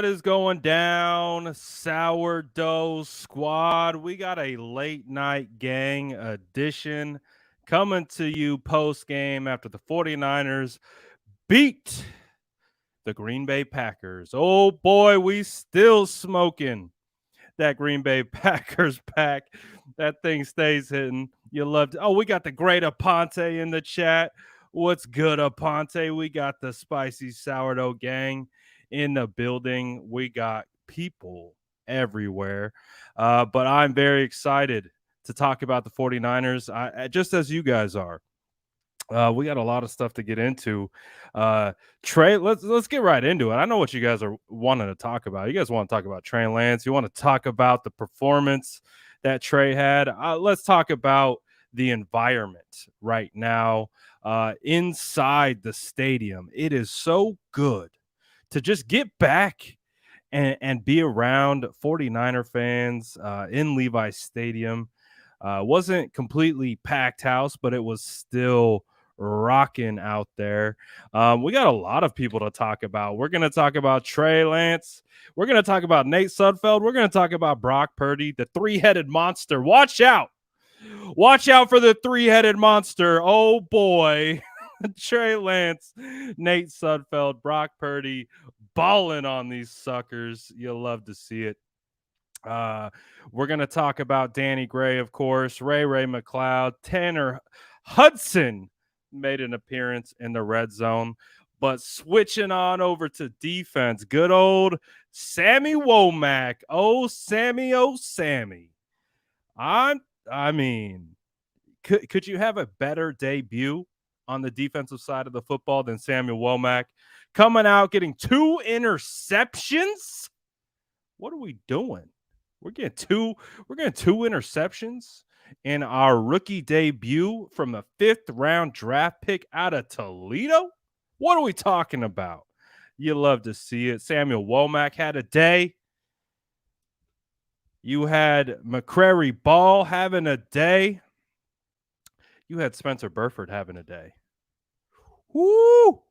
What is going down, Sourdough Squad? We got a late night gang edition coming to you post game after the 49ers beat the Green Bay Packers. Oh boy, we still smoking that Green Bay Packers pack. That thing stays hitting. You love to. Oh, we got the great Aponte in the chat. What's good, Aponte? We got the spicy sourdough gang in the building. We got people everywhere. But I'm very excited to talk about the 49ers, just as you guys are. We got a lot of stuff to get into. Trey, let's get right into it. I know what you guys are wanting to talk about. You guys want to talk about Trey Lance. You want to talk about the performance that Trey had. Let's talk about the environment right now inside the stadium. It is so good to just get back and be around 49er fans in Levi Stadium. Wasn't completely packed house, but it was still rocking out there. We got a lot of people to talk about. We're going to talk about Trey Lance. We're going to talk about Nate Sudfeld. We're going to talk about Brock Purdy, the three-headed monster. Watch out. Watch out for the three-headed monster. Oh, boy. Trey Lance, Nate Sudfeld, Brock Purdy balling on these suckers. You'll love to see it. We're going to talk about Danny Gray, of course, Ray McLeod, Tanner Hudson made an appearance in the red zone. But switching on over to defense, good old Sammy Womack. Oh, Sammy. I mean, could you have a better debut on the defensive side of the football than Samuel Womack? Coming out, getting 2 interceptions? What are we doing? We're getting two interceptions in our rookie debut from a 5th round draft pick out of Toledo. What are we talking about? You love to see it. Samuel Womack had a day. You had McCrary Ball having a day. You had Spencer Burford having a day. Woo!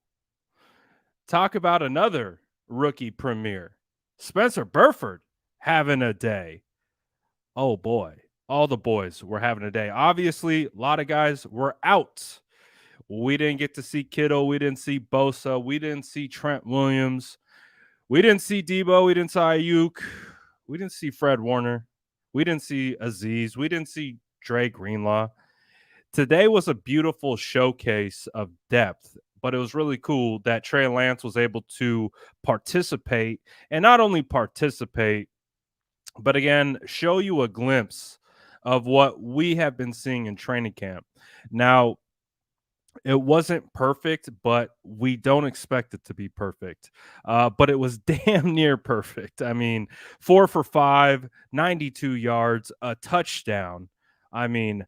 Talk about another rookie premiere. Spencer Burford having a day. Oh boy, all the boys were having a day. Obviously, a lot of guys were out. We didn't get to see Kittle. We didn't see Bosa. We didn't see Trent Williams. We didn't see Debo. We didn't see Ayuk. We didn't see Fred Warner. We didn't see Aziz. We didn't see Dre Greenlaw. Today was a beautiful showcase of depth, but it was really cool that Trey Lance was able to participate, and not only participate, but again, show you a glimpse of what we have been seeing in training camp. Now, it wasn't perfect, but we don't expect it to be perfect. But it was damn near perfect. I mean, 4 for 5, 92 yards, a touchdown. I mean,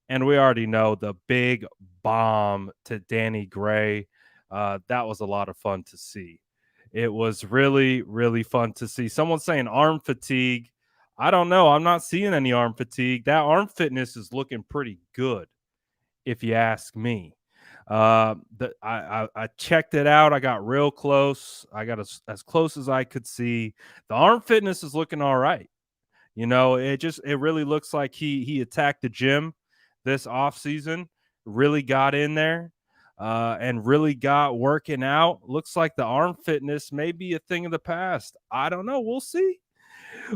and we already know the big bomb to Danny Gray. That was a lot of fun to see. It was really, really fun to see. Someone's saying arm fatigue. I don't know. I'm not seeing any arm fatigue. That arm fitness is looking pretty good, if you ask me. I checked it out. I got real close. I got as close as I could see. The arm fitness is looking all right. You know, it really looks like he attacked the gym this offseason, really got in there. And really got working out. Looks like the arm fitness may be a thing of the past. I don't know. We'll see.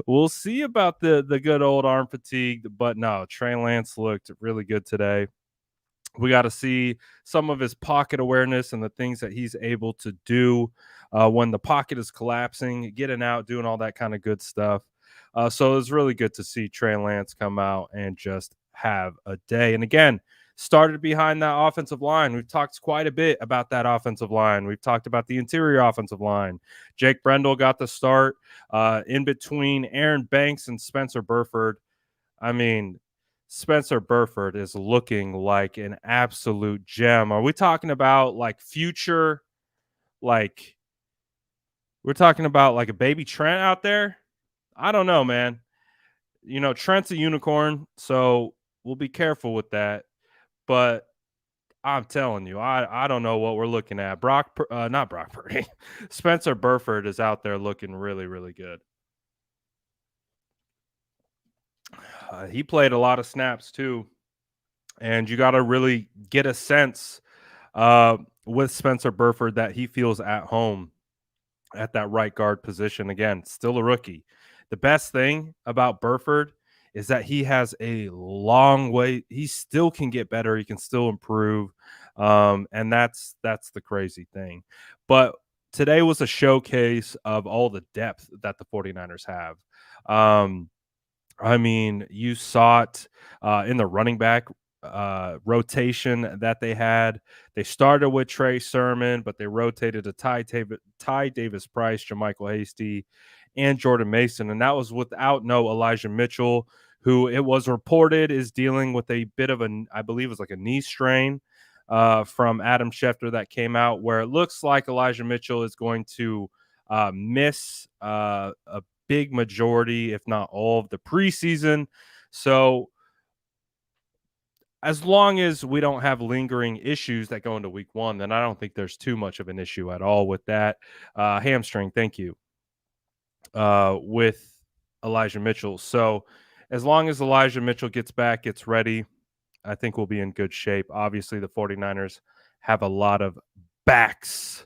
We'll see about the good old arm fatigue. But no, Trey Lance looked really good today. We got to see some of his pocket awareness and the things that he's able to do when the pocket is collapsing, getting out, doing all that kind of good stuff. So it was really good to see Trey Lance come out and just have a day. And again, started behind that offensive line. We've talked quite a bit about that offensive line. We've talked about the interior offensive line. Jake Brendel got the start in between Aaron Banks and Spencer Burford. I mean, Spencer Burford is looking like an absolute gem. Are we talking about like future, like we're talking about like a baby Trent out there? I don't know, man. You know, Trent's a unicorn, so we'll be careful with that. But I'm telling you, I don't know what we're looking at. Not Brock Purdy. Spencer Burford is out there looking really, really good. He played a lot of snaps too, and you got to really get a sense with Spencer Burford that he feels at home at that right guard position. Again, still a rookie. The best thing about Burford is that he has a long way. He still can get better. He can still improve, and that's the crazy thing. But today was a showcase of all the depth that the 49ers have. Um, I mean, you saw it in the running back rotation that they had. They started with Trey Sermon, but they rotated to Ty Davis Price, Jermichael Hasty, and Jordan Mason. And that was without no Elijah Mitchell, who it was reported is dealing with a bit of I believe it was like a knee strain from Adam Schefter that came out, where it looks like Elijah Mitchell is going to miss a big majority, if not all, of the preseason. So as long as we don't have lingering issues that go into week one, then I don't think there's too much of an issue at all with that. Hamstring, thank you, with Elijah Mitchell. So as long as Elijah Mitchell gets back, gets ready, I think we'll be in good shape. Obviously, the 49ers have a lot of backs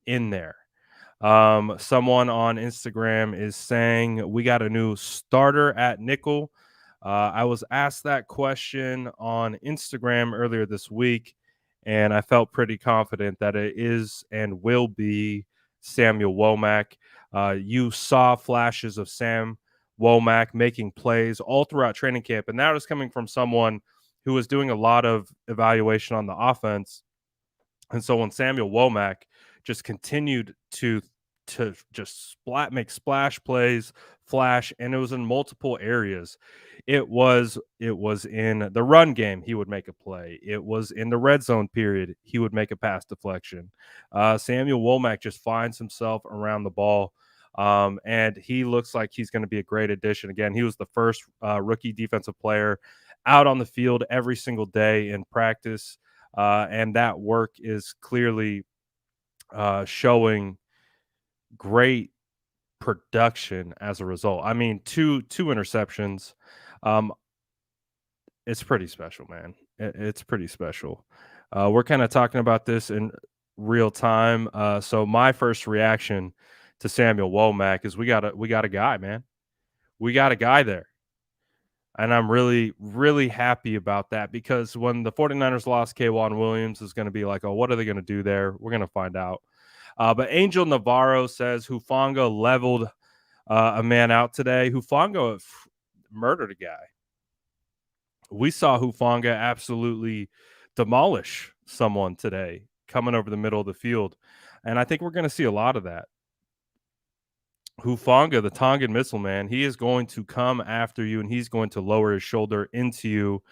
in there. Someone on Instagram is saying we got a new starter at nickel. I was asked that question on Instagram earlier this week, and I felt pretty confident that it is and will be Samuel Womack. You saw flashes of Sam Womack making plays all throughout training camp, and that was coming from someone who was doing a lot of evaluation on the offense. And so when Samuel Womack just continued to just make splash plays, flash, and it was in multiple areas. It was in the run game, he would make a play. It was in the red zone period, he would make a pass deflection. Samuel Womack just finds himself around the ball. And he looks like he's going to be a great addition. Again, he was the first rookie defensive player out on the field every single day in practice. And that work is clearly showing great production as a result. I mean, two interceptions. Um, it's pretty special, man. It's pretty special. We're kind of talking about this in real time. So my first reaction to Samuel Womack is we got a guy, man. We got a guy there. And I'm really, really happy about that because when the 49ers lost K'Wan Williams, is going to be like, oh, what are they going to do there? We're going to find out. But Angel Navarro says Hufanga leveled a man out today. Hufanga murdered a guy. We saw Hufanga absolutely demolish someone today coming over the middle of the field. And I think we're going to see a lot of that. Hufanga, the Tongan missile man, he is going to come after you and he's going to lower his shoulder into you.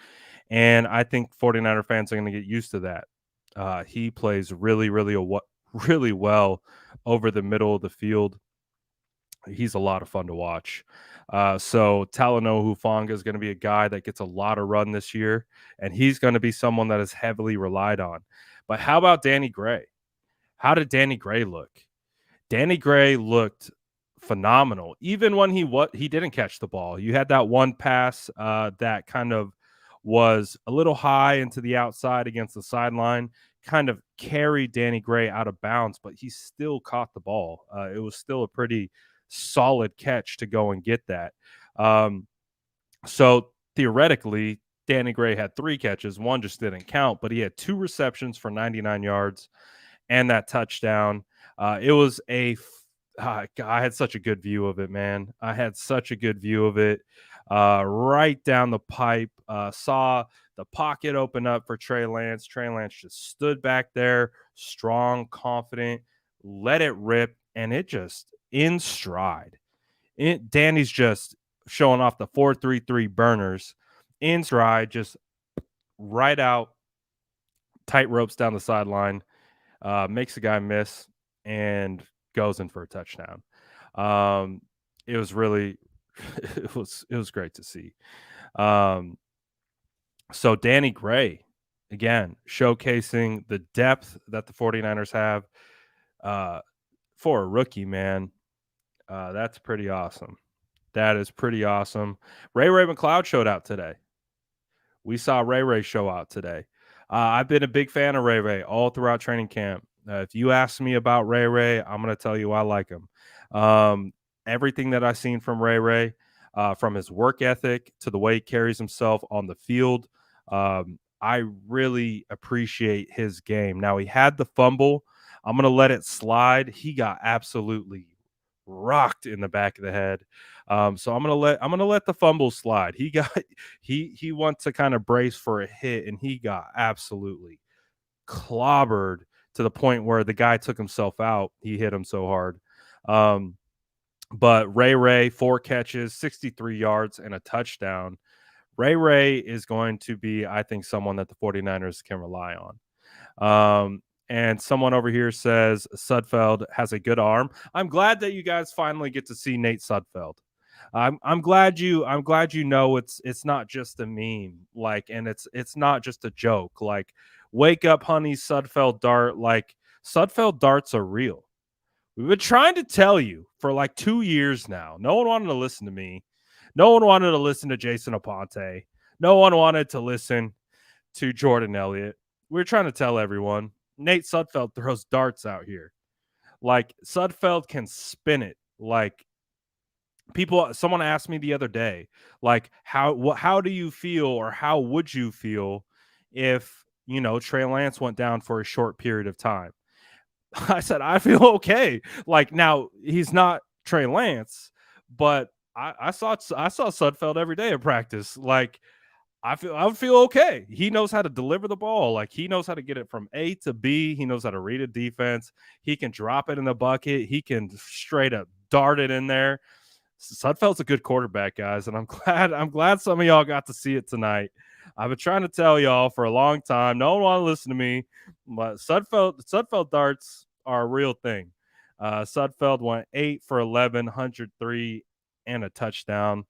And I think 49er fans are going to get used to that. He plays really, really well over the middle of the field. He's a lot of fun to watch. So Talanoa Hufanga is going to be a guy that gets a lot of run this year, and he's going to be someone that is heavily relied on. But how about Danny Gray? How did Danny Gray look? Danny Gray looked phenomenal, even when he didn't catch the ball. You had that one pass that kind of was a little high into the outside against the sideline, kind of carried Danny Gray out of bounds, but he still caught the ball. It was still a pretty solid catch to go and get that. So theoretically, Danny Gray had 3 catches. One just didn't count, but he had 2 receptions for 99 yards and that touchdown. It was I had such a good view of it, man. I had such a good view of it. Right down the pipe. Saw the pocket open up for Trey Lance. Trey Lance just stood back there, strong, confident, let it rip, and it just in stride. Danny's just showing off the 4.33 burners in stride, just right out, tight ropes down the sideline, makes the guy miss, and goes in for a touchdown. It was really, it was great to see. So Danny Gray again, showcasing the depth that the 49ers have uh, for a rookie, man. That's pretty awesome. That is pretty awesome. Ray McLeod showed out today. We saw Ray show out today. I've been a big fan of Ray all throughout training camp. If you ask me about Ray, I'm going to tell you I like him. Um, Everything that I've seen from Ray, from his work ethic to the way he carries himself on the field, I really appreciate his game. Now, he had the fumble. I'm going to let it slide. He got absolutely rocked in the back of the head. So I'm gonna let the fumble slide. He got he went to kind of brace for a hit and he got absolutely clobbered to the point where the guy took himself out. He hit him so hard. Um, but Ray, 4 catches, 63 yards, and a touchdown. Ray is going to be, I think, someone that the 49ers can rely on. And someone over here says Sudfeld has a good arm. I'm glad that you guys finally get to see Nate Sudfeld. I'm glad you know it's not just a meme, like, and it's not just a joke. Like, wake up, honey, Sudfeld dart. Like, Sudfeld darts are real. We've been trying to tell you for like 2 years now. No one wanted to listen to me. No one wanted to listen to Jason Aponte. No one wanted to listen to Jordan Elliott. We're trying to tell everyone Nate Sudfeld throws darts out here. Like, Sudfeld can spin it. Like, someone asked me the other day, like, how do you feel, or how would you feel if, Trey Lance went down for a short period of time? I said, I feel okay. Like, now he's not Trey Lance, but I saw Sudfeld every day at practice. Like, I would feel okay. He knows how to deliver the ball. Like, he knows how to get it from A to B. He knows how to read a defense. He can drop it in the bucket. He can straight up dart it in there. Sudfeld's a good quarterback, guys, and I'm glad some of y'all got to see it tonight. I've been trying to tell y'all for a long time. No one want to listen to me, but Sudfeld darts are a real thing. Sudfeld went 8 for 11, 103, and a touchdown.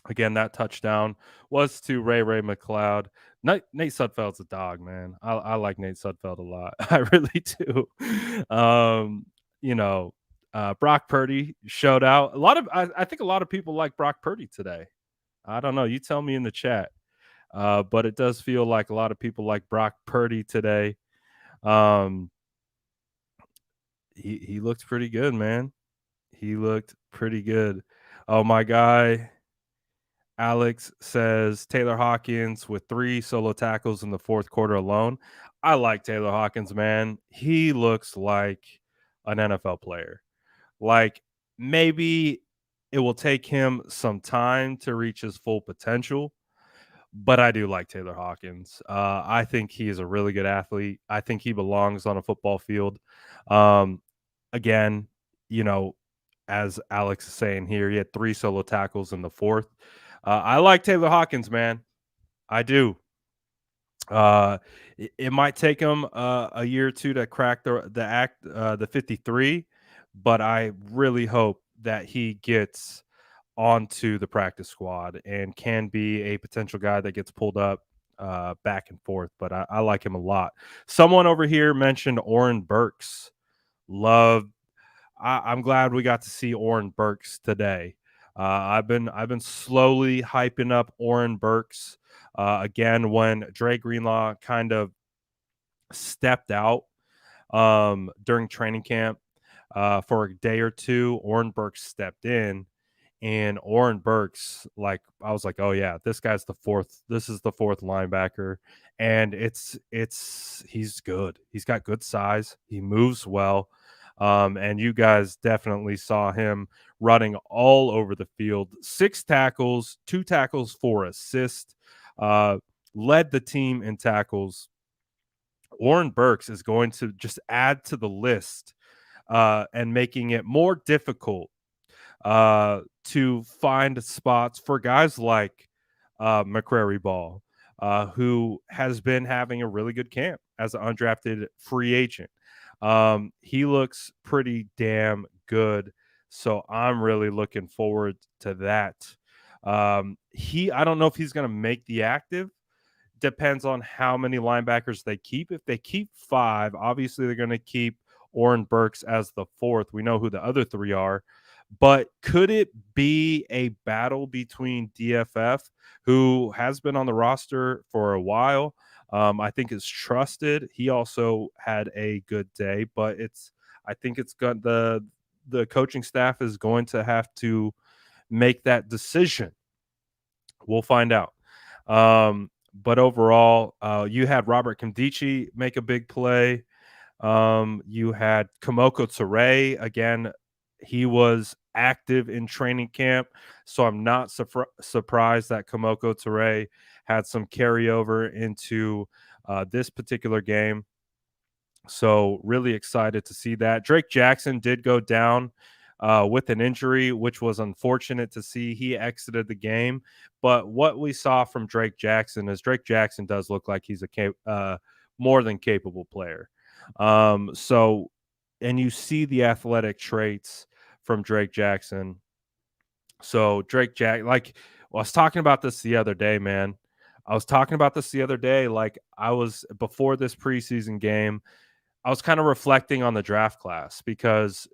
Again, that touchdown was to Ray McLeod. Nate Sudfeld's a dog, man. I like Nate Sudfeld a lot. I really do. Um, you know, Brock Purdy showed out. I think a lot of people like Brock Purdy today. I don't know. You tell me in the chat. But it does feel like a lot of people like Brock Purdy today. Um, he looked pretty good, man. He looked pretty good. Oh, my guy Alex says Taylor Hawkins with 3 solo tackles in the fourth quarter alone. I like Taylor Hawkins, man. He looks like an NFL player. Like, maybe it will take him some time to reach his full potential, but I do like Taylor Hawkins. I think he is a really good athlete. I think he belongs on a football field. Um, Again, you know, as Alex is saying here, he had 3 solo tackles in the fourth. I like Taylor Hawkins, man. I do. It might take him a year or two to crack the 53, but I really hope that he gets onto the practice squad and can be a potential guy that gets pulled up back and forth. But I like him a lot. Someone over here mentioned Oren Burks. Love. I'm glad we got to see Oren Burks today. I've been slowly hyping up Oren Burks. Again, when Dre Greenlaw kind of stepped out during training camp for a day or two, Oren Burks stepped in, and Oren Burks, like, I was like, oh yeah, this guy's the fourth. This is the fourth linebacker, and he's good. He's got good size. He moves well. And you guys definitely saw him running all over the field. 6 tackles, 2 tackles, 4 assists. Led the team in tackles. Oren Burks is going to just add to the list and making it more difficult to find spots for guys like McCrary Ball, who has been having a really good camp as an undrafted free agent. He looks pretty damn good, so I'm really looking forward to that. I don't know if he's going to make the active depends on how many linebackers they keep. If they keep 5, obviously they're going to keep Oren Burks as the 4th. We know who the other 3 are. But could it be a battle between DFF, who has been on the roster for a while? I think is trusted. He also had a good day, but I think it's got the coaching staff is going to have to make that decision. We'll find out. But overall, you had Robert Nkemdiche make a big play. You had Kamoko Ture again. He was active in training camp, so I'm not surprised that Kamoko Ture had some carryover into this particular game. So really excited to see that. Drake Jackson did go down with an injury, which was unfortunate to see. He exited the game, but what we saw from Drake Jackson is Drake Jackson does look like he's a more than capable player. So, and you see the athletic traits from Drake Jackson. So like I was talking about this the other day, man. Like I was before this preseason game. I was kind of reflecting on the draft class because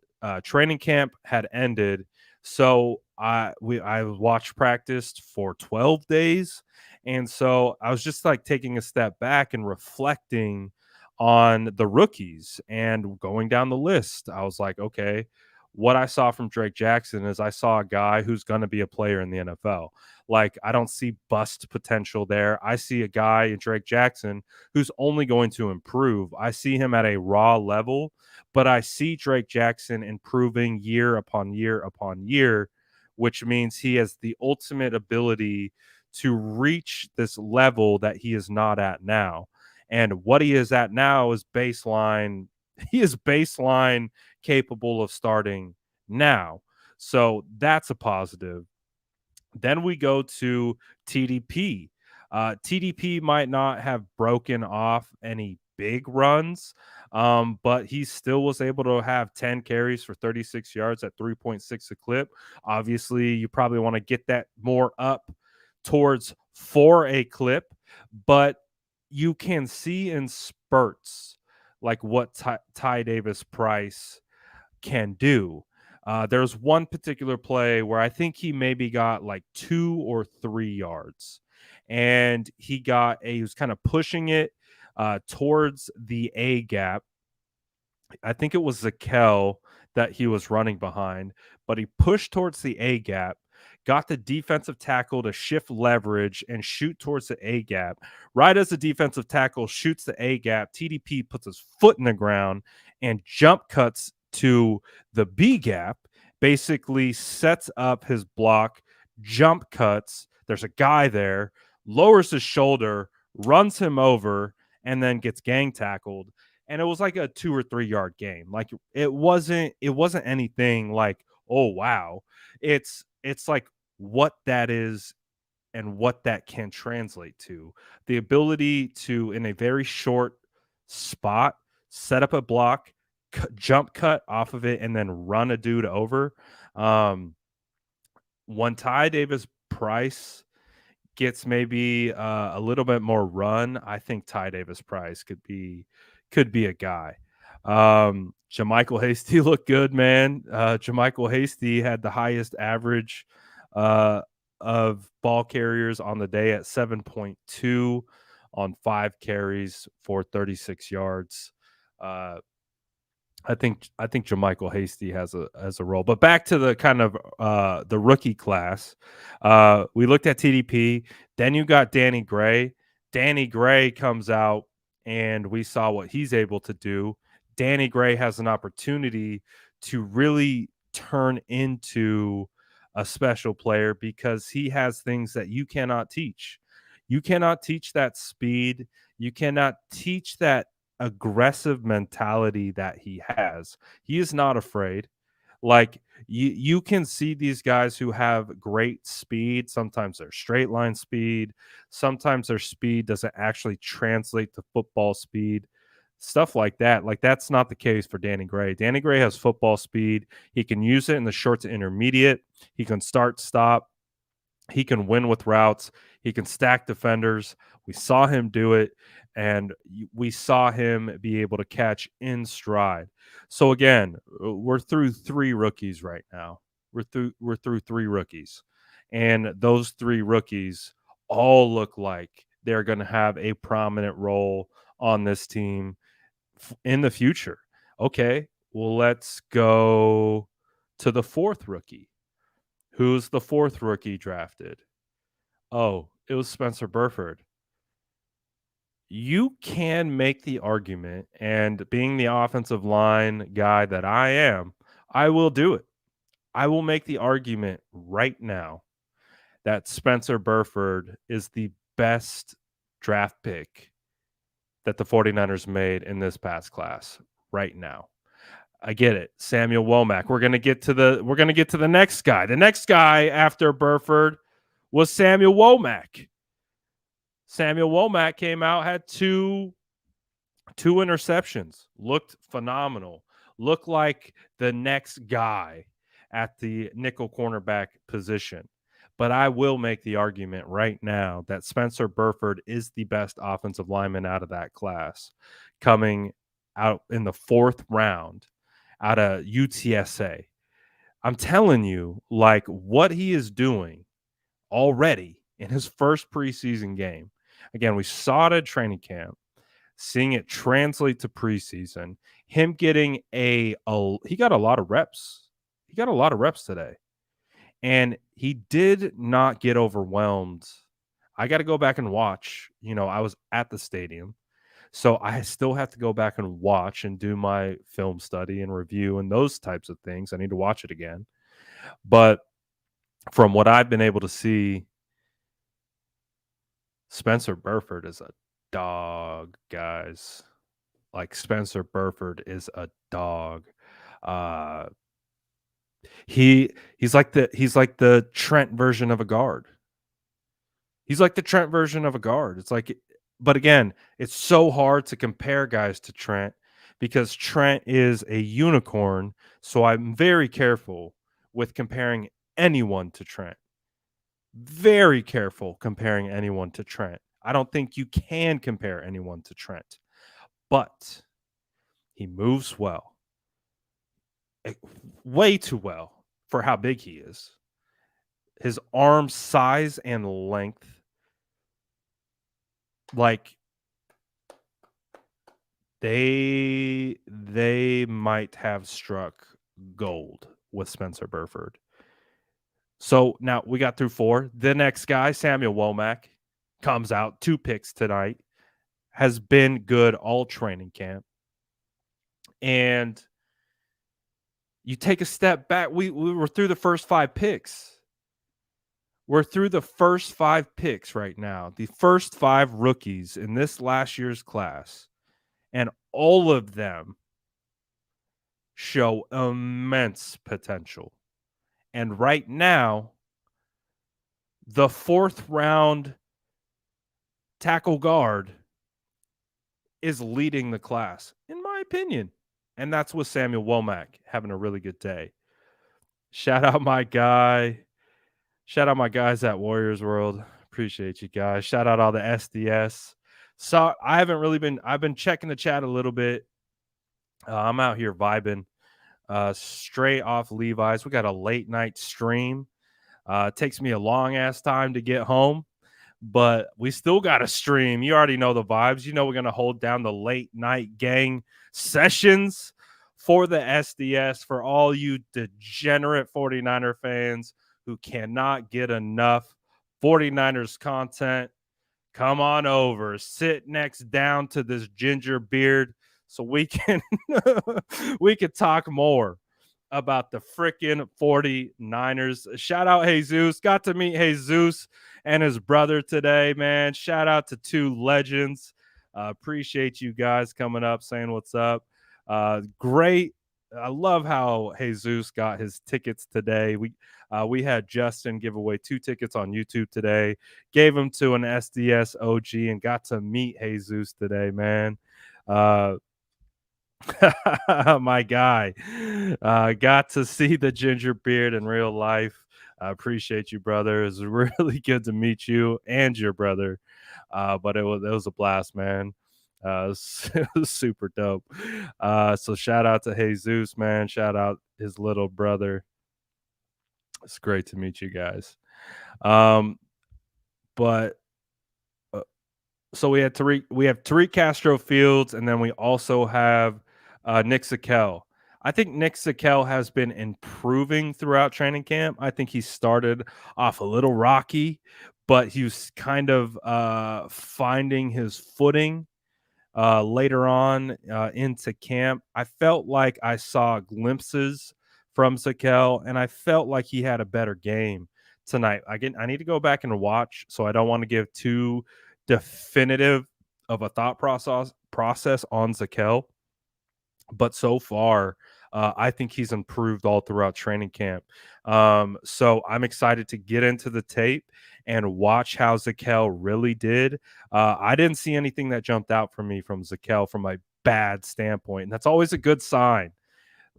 training camp had ended. So I watched practice for 12 days. And so I was just like taking a step back and reflecting on the rookies and going down the list. I was like, okay, what I saw from Drake Jackson is I saw a guy who's going to be a player in the NFL. Like, I don't see bust potential there. I see a guy in Drake Jackson who's only going to improve. I see him at a raw level, but I see Drake Jackson improving year upon year upon year, which means he has the ultimate ability to reach this level that he is not at now. And what he is at now is baseline. He is baseline capable of starting now. So that's a positive. Then we go to TDP. TDP might not have broken off any big runs, but he still was able to have 10 carries for 36 yards at 3.6 a clip. Obviously, you probably want to get that more up towards 4 a clip, but you can see in spurts like what Ty Davis Price can do. There's one particular play where I think he maybe got like 2 or 3 yards, and he was kind of pushing it towards the A gap. I think it was Zakel that he was running behind, but he pushed towards the A gap, got the defensive tackle to shift leverage and shoot towards the A gap. Right as the defensive tackle shoots the A gap, TDP puts his foot in the ground and jump cuts to the B gap, basically sets up his block, jump cuts. There's a guy there, lowers his shoulder, runs him over, and then gets gang tackled. And it was like a 2 or 3 yard game. Like it wasn't anything like, oh wow. It's like what that is and what that can translate to. The ability to, in a very short spot, set up a block, jump cut off of it, and then run a dude over. When Ty Davis Price gets maybe a little bit more run, I think Ty Davis Price could be a guy. JaMycal Hasty looked good, man. JaMycal Hasty had the highest average of ball carriers on the day at 7.2 on 5 carries for 36 yards. I think JaMycal Hasty has a role. But back to the kind of the rookie class. We looked at TDP. Then you got Danny Gray. Danny Gray comes out, and we saw what he's able to do. Danny Gray has an opportunity to really turn into a special player because he has things that you cannot teach. You cannot teach that speed. You cannot teach that aggressive mentality that he has. He is not afraid. Like you can see these guys who have great speed. Sometimes they're straight line speed. Sometimes their speed doesn't actually translate to football speed. Stuff like that. Like that's not the case for Danny Gray. Danny Gray has football speed. He can use it in the short to intermediate. He can start, stop. He can win with routes. He can stack defenders. We saw him do it, and we saw him be able to catch in stride. So again, we're through 3 rookies right now. We're through 3 rookies. And those 3 rookies all look like they're going to have a prominent role on this team in the future. Okay, well, let's go to the 4th rookie. Who's the 4th rookie drafted? Oh, it was Spencer Burford. You can make the argument, and being the offensive line guy that I am, I will do it. I will make the argument right now that Spencer Burford is the best draft pick that the 49ers made in this past class right now. I get it. Samuel Womack. We're going to get to the next guy. The next guy after Burford was Samuel Womack. Samuel Womack came out, had two interceptions, looked phenomenal, looked like the next guy at the nickel cornerback position. But I will make the argument right now that Spencer Burford is the best offensive lineman out of that class, coming out in the 4th round out of UTSA. I'm telling you, like, what he is doing already in his first preseason game. Again, we saw it at training camp, seeing it translate to preseason, him getting he got a lot of reps. He got a lot of reps today. And he did not get overwhelmed. I got to go back and watch. I was at the stadium. So I still have to go back and watch and do my film study and review and those types of things. I need to watch it again. But from what I've been able to see, Spencer Burford is a dog, guys. Like, Spencer Burford is a dog. He's like the Trent version of a guard. He's like the Trent version of a guard. It's like, but again, it's so hard to compare guys to Trent because Trent is a unicorn. So I'm very careful with comparing anyone to Trent. Very careful comparing anyone to Trent. I don't think you can compare anyone to Trent, but he moves well, way too well for how big he is. His arm size and length, like, they might have struck gold with Spencer Burford. So now we got through 4. The next guy, Samuel Womack, comes out, 2 picks tonight, has been good all training camp. And you take a step back. We were through the first 5 picks. We're through the first 5 picks right now, the first 5 rookies in this last year's class. And all of them show immense potential. And right now, the 4th round tackle guard is leading the class, in my opinion. And that's with Samuel Womack having a really good day. Shout out my guys at Warriors World. Appreciate you guys. Shout out all the SDS. So I've been checking the chat a little bit. I'm out here vibing. Straight off Levi's. We got a late night stream. It takes me a long ass time to get home, but we still got to stream. You already know the vibes. We're going to hold down the late night gang sessions for the SDS, for all you degenerate 49er fans who cannot get enough 49ers content. Come on over, sit next down to this ginger beard so we can talk more about the freaking 49ers. Shout out Jesus. Got to meet Jesus and his brother today, man. Shout out to 2 legends. Appreciate you guys coming up, saying what's up. Great. I love how Jesus got his tickets today. We had Justin give away 2 tickets on YouTube today. Gave them to an SDS OG and got to meet Jesus today, man. My guy got to see the ginger beard in real life. I appreciate you, brother. It's really good to meet you and your brother. But it was a blast, man. It was super dope. So shout out to Jesus, man. Shout out his little brother. It's great to meet you guys. Um, but so we have Tariq Castro Fields, and then we also have Nick Sakel. I think Nick Sakel has been improving throughout training camp. I think he started off a little rocky, but he was kind of finding his footing later on into camp. I felt like I saw glimpses from Sakel, and I felt like he had a better game tonight. Again, I need to go back and watch, so I don't want to give too definitive of a thought process on Zakel. But so far, I think he's improved all throughout training camp. So I'm excited to get into the tape and watch how Zakel really did. I didn't see anything that jumped out for me from Zakel from a bad standpoint, and that's always a good sign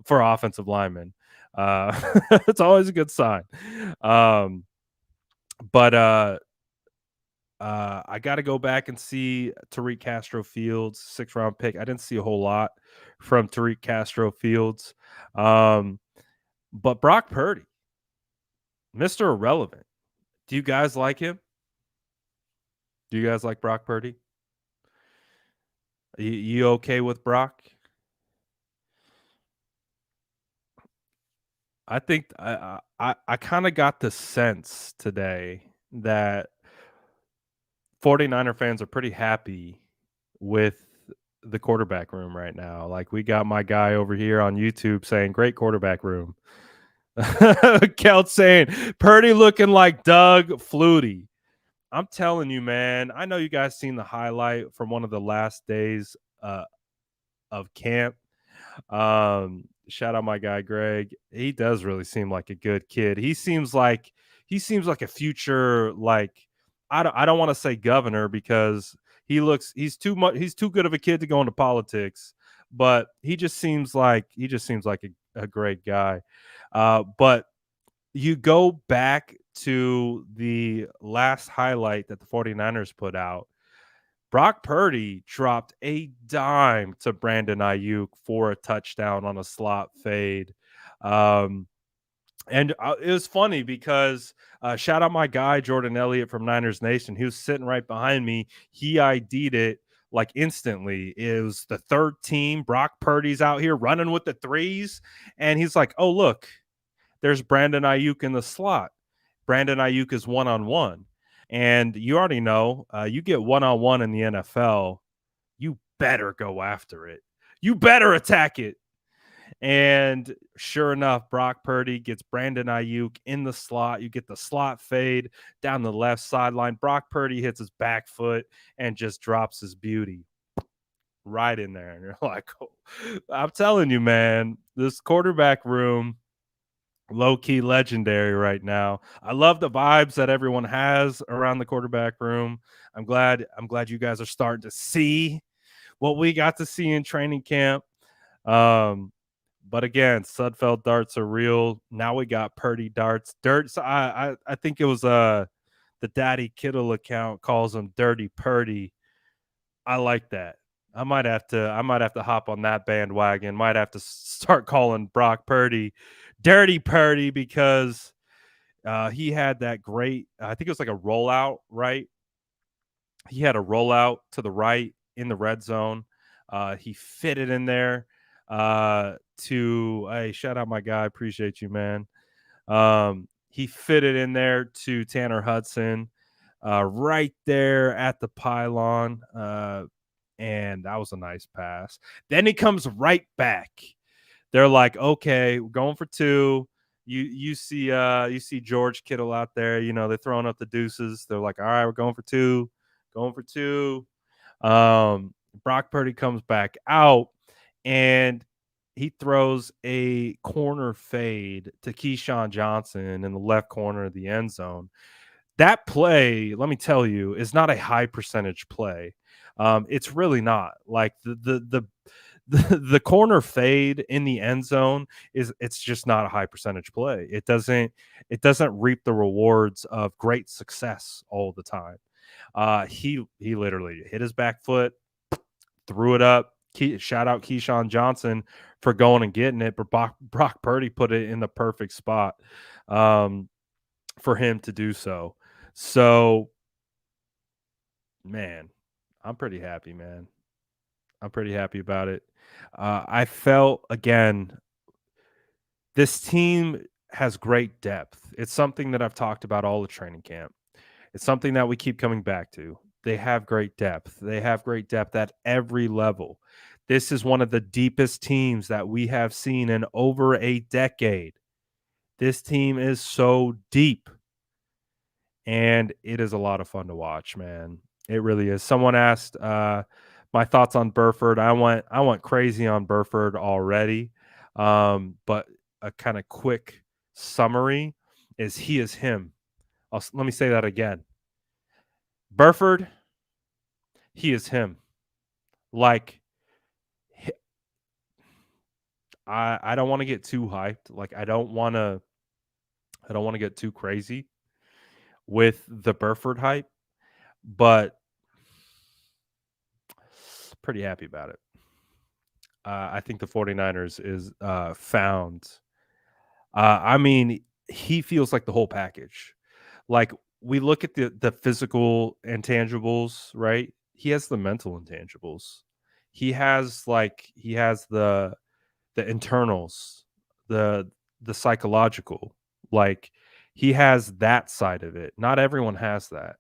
for offensive linemen. It's always a good sign. But I got to go back and see Tariq Castro Fields, 6th-round pick. I didn't see a whole lot from Tariq Castro Fields. But Brock Purdy, Mr. Irrelevant. Do you guys like him? Do you guys like Brock Purdy? You okay with Brock? I think I kind of got the sense today that 49er fans are pretty happy with the quarterback room right now. Like, we got my guy over here on YouTube saying great quarterback room. Kelt saying Purdy looking like Doug Flutie. I'm telling you, man. I know you guys seen the highlight from one of the last days of camp. Shout out my guy Greg. He does really seem like a good kid. He seems like a future, like, I don't want to say governor, because he's too good of a kid to go into politics, but he just seems like a great guy. But you go back to the last highlight that the 49ers put out. Brock Purdy dropped a dime to Brandon Ayuk for a touchdown on a slot fade. And it was funny because shout out my guy Jordan Elliott from Niners Nation. He was sitting right behind me. He ID'd it like instantly. It was the third team. Brock Purdy's out here running with the threes, and he's like, "Oh, look, there's Brandon Ayuk in the slot. Brandon Ayuk is one-on-one." And you already know, you get one-on-one in the NFL, you better go after it. You better attack it. And sure enough, Brock Purdy gets Brandon Ayuk in the slot. You get the slot fade down the left sideline. Brock Purdy hits his back foot and just drops his beauty right in there. And you're like, oh, I'm telling you, man, this quarterback room, low-key legendary right now. I love the vibes that everyone has around the quarterback room. I'm glad you guys are starting to see what we got to see in training camp. But again, Sudfeld darts are real. Now we got Purdy darts. So I think it was the Daddy Kittle account calls him Dirty Purdy. I like that. I might have to hop on that bandwagon. Might have to start calling Brock Purdy Dirty Purdy, because he had that great, I think it was like a rollout, right? He had a rollout to the right in the red zone. He fit it in there hey, shout out my guy. Appreciate you, man. He fit it in there to Tanner Hudson right there at the pylon. And that was a nice pass. Then he comes right back. They're like, okay, we're going for two. You see George Kittle out there, they're throwing up the deuces. They're like, all right, we're going for two. Brock Purdy comes back out, and he throws a corner fade to Keyshawn Johnson in the left corner of the end zone. That play, let me tell you, is not a high percentage play. It's really not. Like the corner fade in the end zone it's just not a high percentage play. It doesn't reap the rewards of great success all the time. He literally hit his back foot, threw it up. Shout out Keyshawn Johnson for going and getting it, but Brock Purdy put it in the perfect spot um, for him to do so. So, man, I'm pretty happy, man. I'm pretty happy about it. I felt again, this team has great depth. It's something that I've talked about all the training camp. It's something that we keep coming back to. They have great depth. They have great depth at every level. This is one of the deepest teams that we have seen in over a decade. This team is so deep, and it is a lot of fun to watch, man. It really is. Someone asked my thoughts on Burford. I went crazy on Burford already, but a kind of quick summary is he is him. Let me say that again. Burford, he is him. Like I don't want to get too hyped. Like I don't want to get too crazy with the Burford hype, but pretty happy about it. I think the 49ers is found. I mean, he feels like the whole package. Like we look at the physical intangibles, right? He has the mental intangibles. He has the internals, the psychological. Like he has that side of it. Not everyone has that.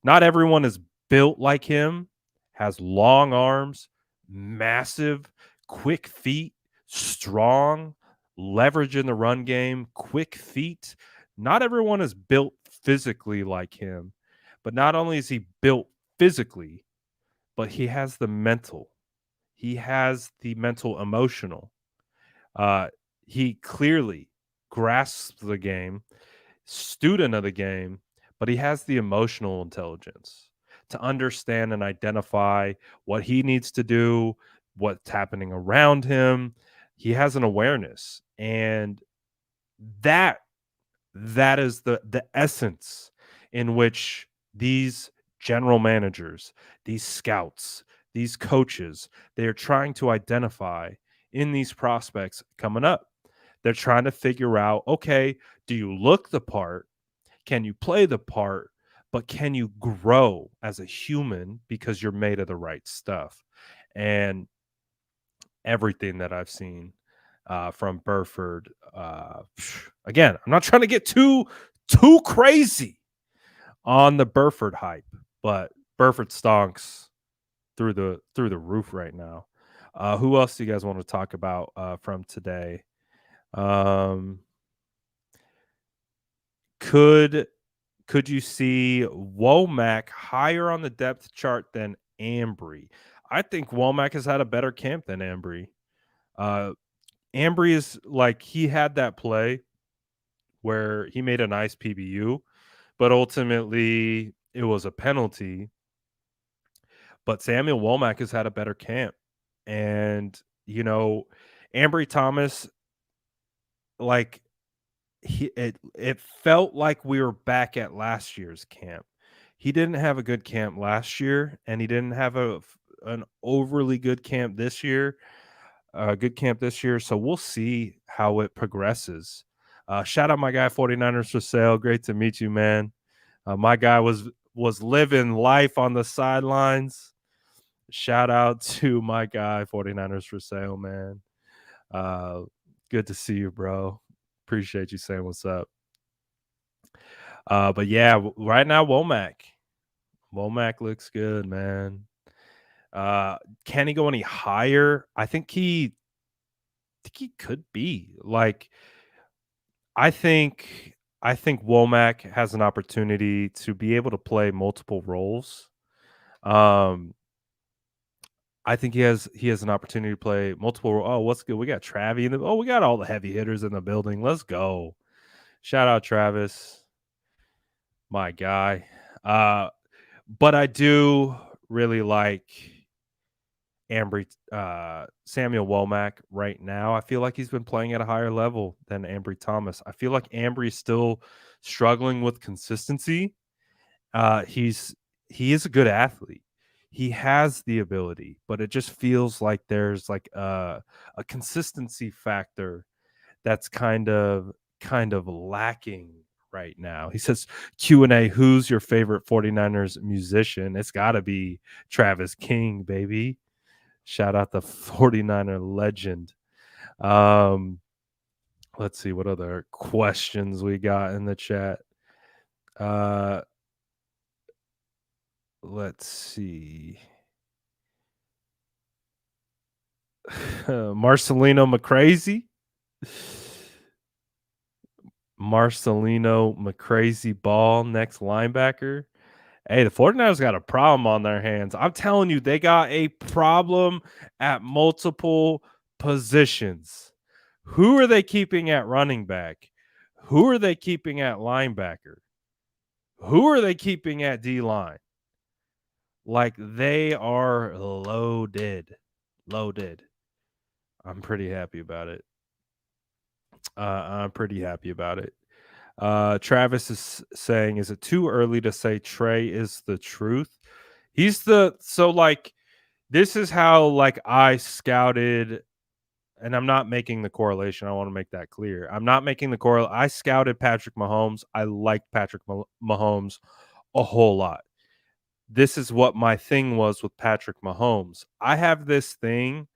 Not everyone is built like him, has long arms, massive, quick feet, strong, leverage in the run game, quick feet. Not everyone is built physically like him. But not only is he built physically, but he has the mental. He has the mental emotional. Uh, he clearly grasps the game, student of the game, but he has the emotional intelligence to understand and identify what he needs to do, what's happening around him. He has an awareness, and that that is the essence in which these general managers, these scouts, these coaches, they are trying to identify in these prospects coming up. They're trying to figure out, okay, do you look the part? Can you play the part? But can you grow as a human because you're made of the right stuff? And everything that I've seen from Burford, again, I'm not trying to get too crazy on the Burford hype, but Burford stonks through the roof right now. Who else do you guys want to talk about from today? Um, could could you see Womack higher on the depth chart than Ambry? I think Womack has had a better camp than Ambry. Uh, Ambry is like he had that play where he made a nice PBU, but ultimately it was a penalty. But Samuel Womack has had a better camp. And, Ambry Thomas, like it felt like we were back at last year's camp. He didn't have a good camp last year, and he didn't have an overly good camp this year. Good camp this year, so we'll see how it progresses. Shout out my guy 49ers for sale. Great to meet you, man. My guy was living life on the sidelines. Shout out to my guy 49ers for sale, man. Uh, good to see you, bro. Appreciate you saying what's up. But yeah, right now Womack looks good, man. Can he go any higher? I think he could be. Like I think I think Womack has an opportunity to be able to play multiple roles. Um I think he has an opportunity to play multiple. Oh, what's good? We got Travi in the. Oh, we got all the heavy hitters in the building. Let's go! Shout out Travis, my guy. But I do really like Samuel Womack right now. I feel like he's been playing at a higher level than Ambry Thomas. I feel like Ambry's still struggling with consistency. He is a good athlete. He has the ability, but it just feels like there's like a consistency factor that's kind of lacking right now. He says Q&A, who's your favorite 49ers musician? It's got to be Travis King, baby. Shout out the 49er legend. Um let's see what other questions we got in the chat. Uh let's see. Marcelino McCrazy. Marcelino McCrazy Ball, next linebacker. Hey, the 49ers got a problem on their hands. I'm telling you, they got a problem at multiple positions. Who are they keeping at running back? Who are they keeping at linebacker? Who are they keeping at D line? Like they are loaded. Loaded. I'm pretty happy about it. I'm pretty happy about it. Travis is saying, is it too early to say Trey is the truth? This is how like I scouted, and I'm not making the correlation. I want to make that clear. I'm not making the correlation. I scouted Patrick Mahomes. I liked Patrick Mahomes a whole lot. This is what my thing was with Patrick Mahomes. I have this thing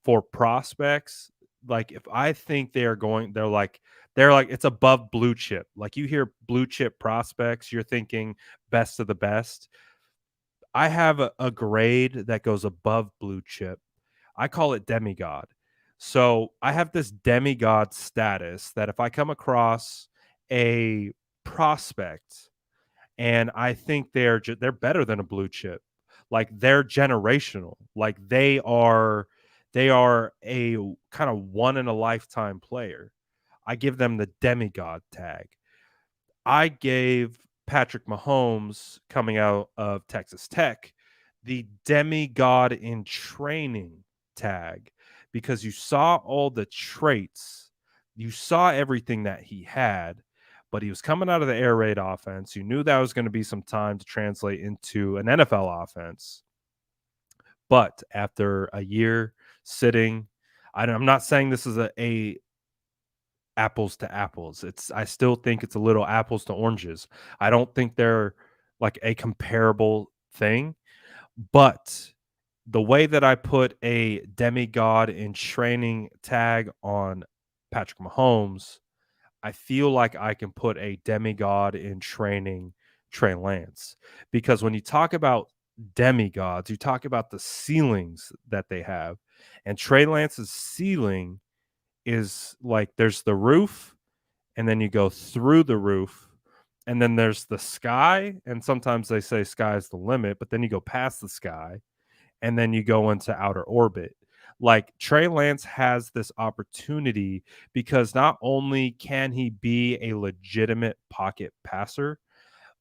for prospects. Like if I think they're like it's above blue chip. Like you hear blue chip prospects, you're thinking best of the best. I have a grade that goes above blue chip. I call it demigod. So I have this demigod status that if I come across a prospect and I think they're better than a blue chip. Like they're generational. Like they are a kind of one in a lifetime player. I give them the demigod tag. I gave Patrick Mahomes coming out of Texas Tech the demigod in training tag because you saw all the traits, you saw everything that he had, but he was coming out of the air raid offense. You knew that was going to be some time to translate into an NFL offense. But after a year sitting, I'm not saying this is a apples to apples. I still think it's a little apples to oranges. I don't think they're like a comparable thing, but the way that I put a demigod in training tag on Patrick Mahomes, I feel like I can put a demigod in training Trey Lance. Because when you talk about demigods, you talk about the ceilings that they have. And Trey Lance's ceiling is like there's the roof, and then you go through the roof, and then there's the sky. And sometimes they say sky's the limit, but then you go past the sky, and then you go into outer orbit. Like Trey Lance has this opportunity because not only can he be a legitimate pocket passer,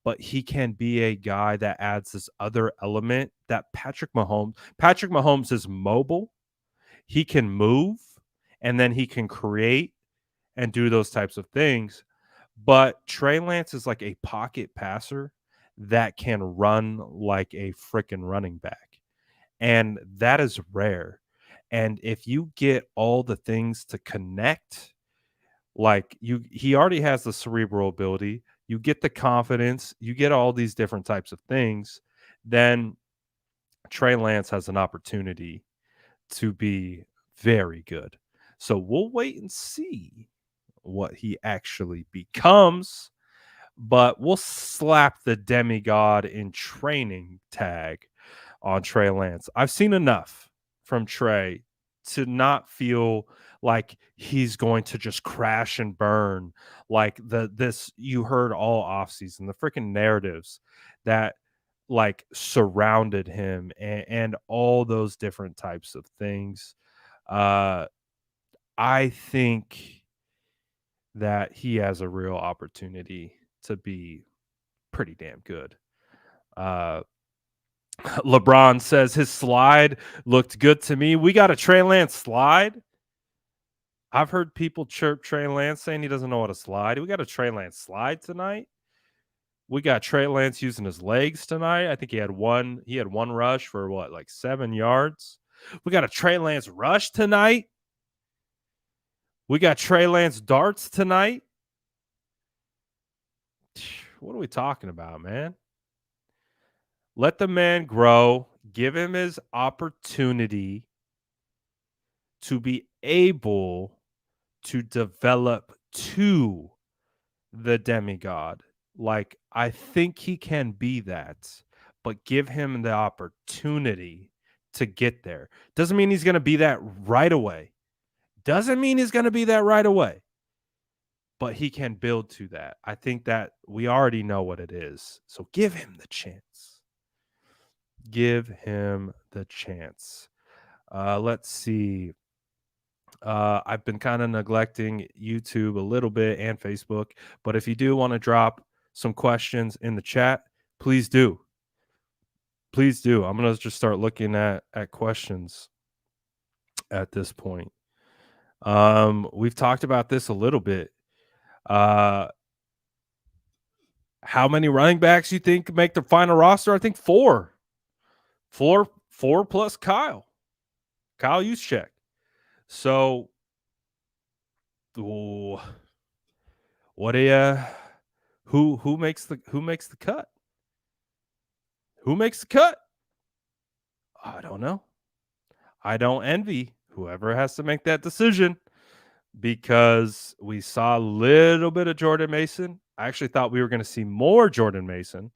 but he can be a guy that adds this other element that Patrick Mahomes is mobile. He can move, and then he can create and do those types of things. But Trey Lance is like a pocket passer that can run like a freaking running back. And that is rare. And if you get all the things to connect, he already has the cerebral ability, you get the confidence, you get all these different types of things, then Trey Lance has an opportunity to be very good. So we'll wait and see what he actually becomes, but we'll slap the demigod in training tag on Trey Lance. I've seen enough from Trey to not feel like he's going to just crash and burn like this you heard all offseason, the freaking narratives that like surrounded him and all those different types of things. Uh I think that he has a real opportunity to be pretty damn good. Uh LeBron says his slide looked good to me. We got a Trey Lance slide. I've heard people chirp Trey Lance saying he doesn't know how to slide. We got a Trey Lance slide tonight. We got Trey Lance using his legs tonight. I think he had one rush for what, like 7 yards. We got a Trey Lance rush tonight. We got Trey Lance darts tonight. What are we talking about, man? Let the man grow. Give him his opportunity to be able to develop to the demigod. Like, I think he can be that, but give him the opportunity to get there. Doesn't mean he's going to be that right away. Doesn't mean he's going to be that right away, but he can build to that. I think that we already know what it is. So give him the chance. Give him the chance. Let's see. I've been kind of neglecting YouTube a little bit and Facebook, but if you do want to drop some questions in the chat, please do. Please do. I'm going to just start looking at questions at this point. We've talked about this a little bit. How many running backs you think make the final roster? I think 4. 4 plus Kyle Juszczyk. So, what do you? Who makes the cut? Who makes the cut? I don't know. I don't envy whoever has to make that decision, because we saw a little bit of Jordan Mason. I actually thought we were going to see more Jordan Mason,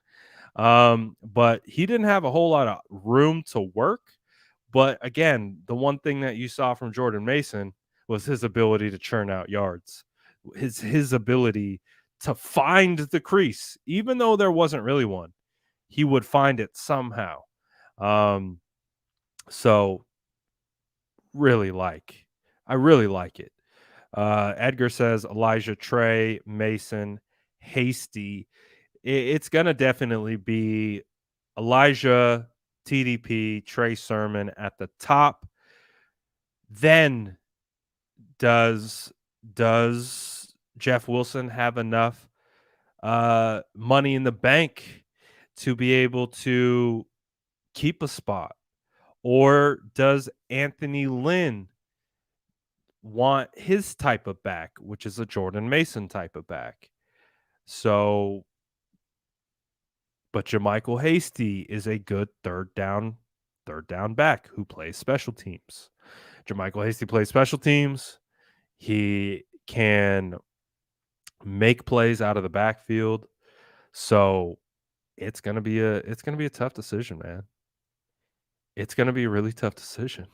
but he didn't have a whole lot of room to work. But again, the one thing that you saw from Jordan Mason was his ability to churn out yards, his ability to find the crease, even though there wasn't really one. He would find it somehow. So I really like it. Edgar says Elijah, Trey, Mason, Hasty. It's going to definitely be Elijah, TDP, Trey Sermon at the top. Then does Jeff Wilson have enough money in the bank to be able to keep a spot? Or does Anthony Lynn want his type of back, which is a Jordan Mason type of back? So, but JaMychal Hasty is a good third down back who plays special teams. JaMychal Hasty plays special teams. He can make plays out of the backfield. So it's gonna be a tough decision, man. It's gonna be a really tough decision.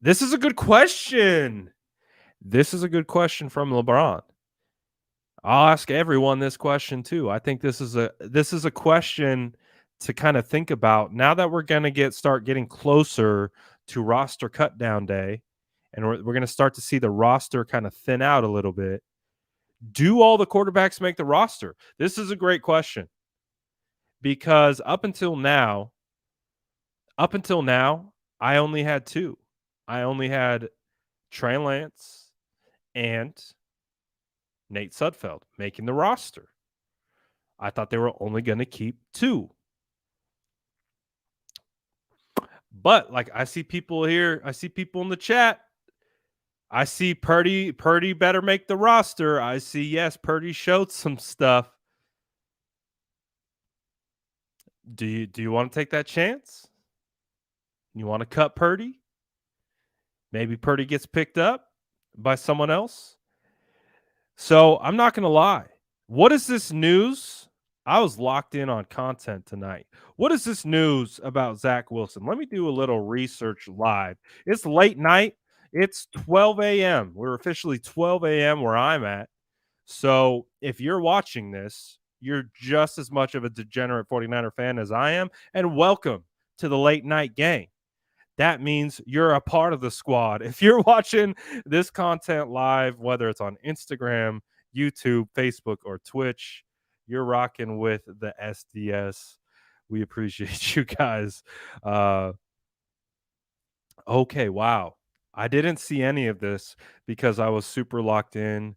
This is a good question. This is a good question from LeBron. I'll ask everyone this question too. I think this is a question to kind of think about now that we're going to start getting closer to roster cut down day, and we're going to start to see the roster kind of thin out a little bit. Do all the quarterbacks make the roster? This is a great question, because up until now, I only had 2. I only had Trey Lance and Nate Sudfeld making the roster. I thought they were only going to keep 2. But like, I see people here, I see people in the chat. I see Purdy better make the roster. I see, yes, Purdy showed some stuff. Do you want to take that chance? You want to cut Purdy? Maybe Purdy gets picked up by someone else. So I'm not going to lie. What is this news? I was locked in on content tonight. What is this news about Zach Wilson? Let me do a little research live. It's late night. It's 12 a.m. We're officially 12 a.m. where I'm at. So if you're watching this, you're just as much of a degenerate 49er fan as I am. And welcome to the late night gang. That means you're a part of the squad. If you're watching this content live, whether it's on Instagram, YouTube, Facebook, or Twitch, you're rocking with the SDS. We appreciate you guys. Uh, okay, wow. I didn't see any of this because I was super locked in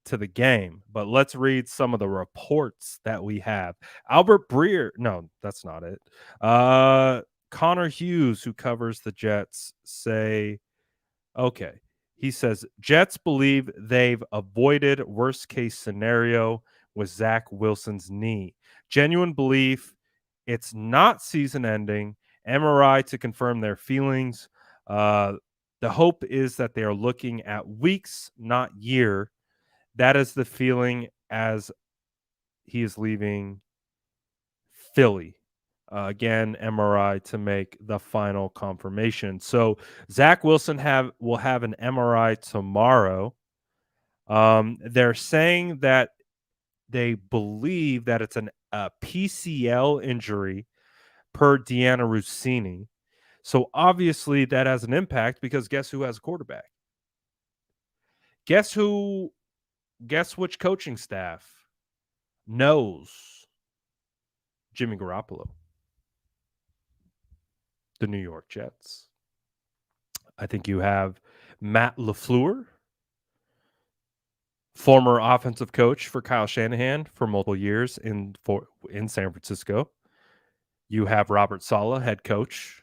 to the game, but let's read some of the reports that we have. Albert Breer, no, that's not it. Connor Hughes, who covers the Jets, okay. He says Jets believe they've avoided worst case scenario with Zach Wilson's knee. Genuine belief it's not season ending. MRI to confirm their feelings. Uh, the hope is that they are looking at weeks, not year. That is the feeling as he is leaving Philly. Again, MRI to make the final confirmation. So Zach Wilson will have an MRI tomorrow. They're saying that they believe that it's a PCL injury per Deanna Rossini. So obviously that has an impact because guess who has a quarterback? Guess who? Guess which coaching staff knows Jimmy Garoppolo? The New York Jets. I think you have Matt LaFleur, former offensive coach for Kyle Shanahan for multiple years in San Francisco. You have Robert Saleh, head coach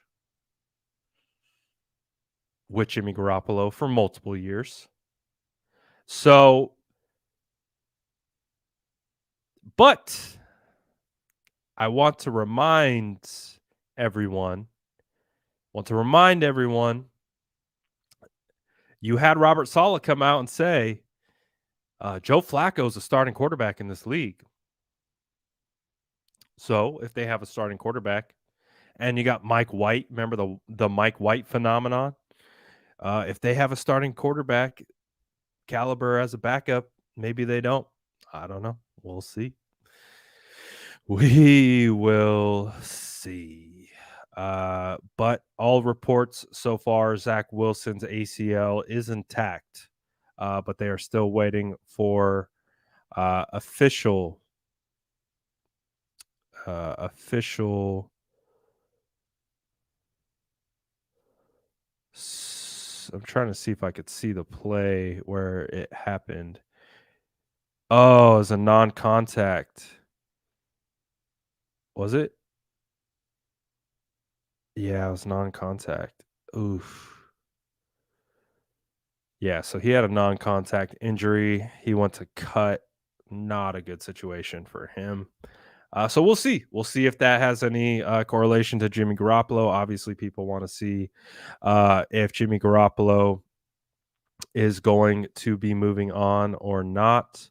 with Jimmy Garoppolo for multiple years. So, but I want to remind everyone, you had Robert Saleh come out and say, Joe Flacco is a starting quarterback in this league. So if they have a starting quarterback, and you got Mike White, remember the Mike White phenomenon? If they have a starting quarterback caliber as a backup, maybe they don't. I don't know. We'll see. We will see. But all reports so far, Zach Wilson's ACL is intact, but they are still waiting for official. I'm trying to see if I could see the play where it happened. Oh, it was a non-contact. Was it? Yeah, it was non-contact. Oof. Yeah, so he had a non-contact injury. He went to cut. Not a good situation for him. So we'll see. We'll see if that has any correlation to Jimmy Garoppolo. Obviously, people want to see if Jimmy Garoppolo is going to be moving on or not.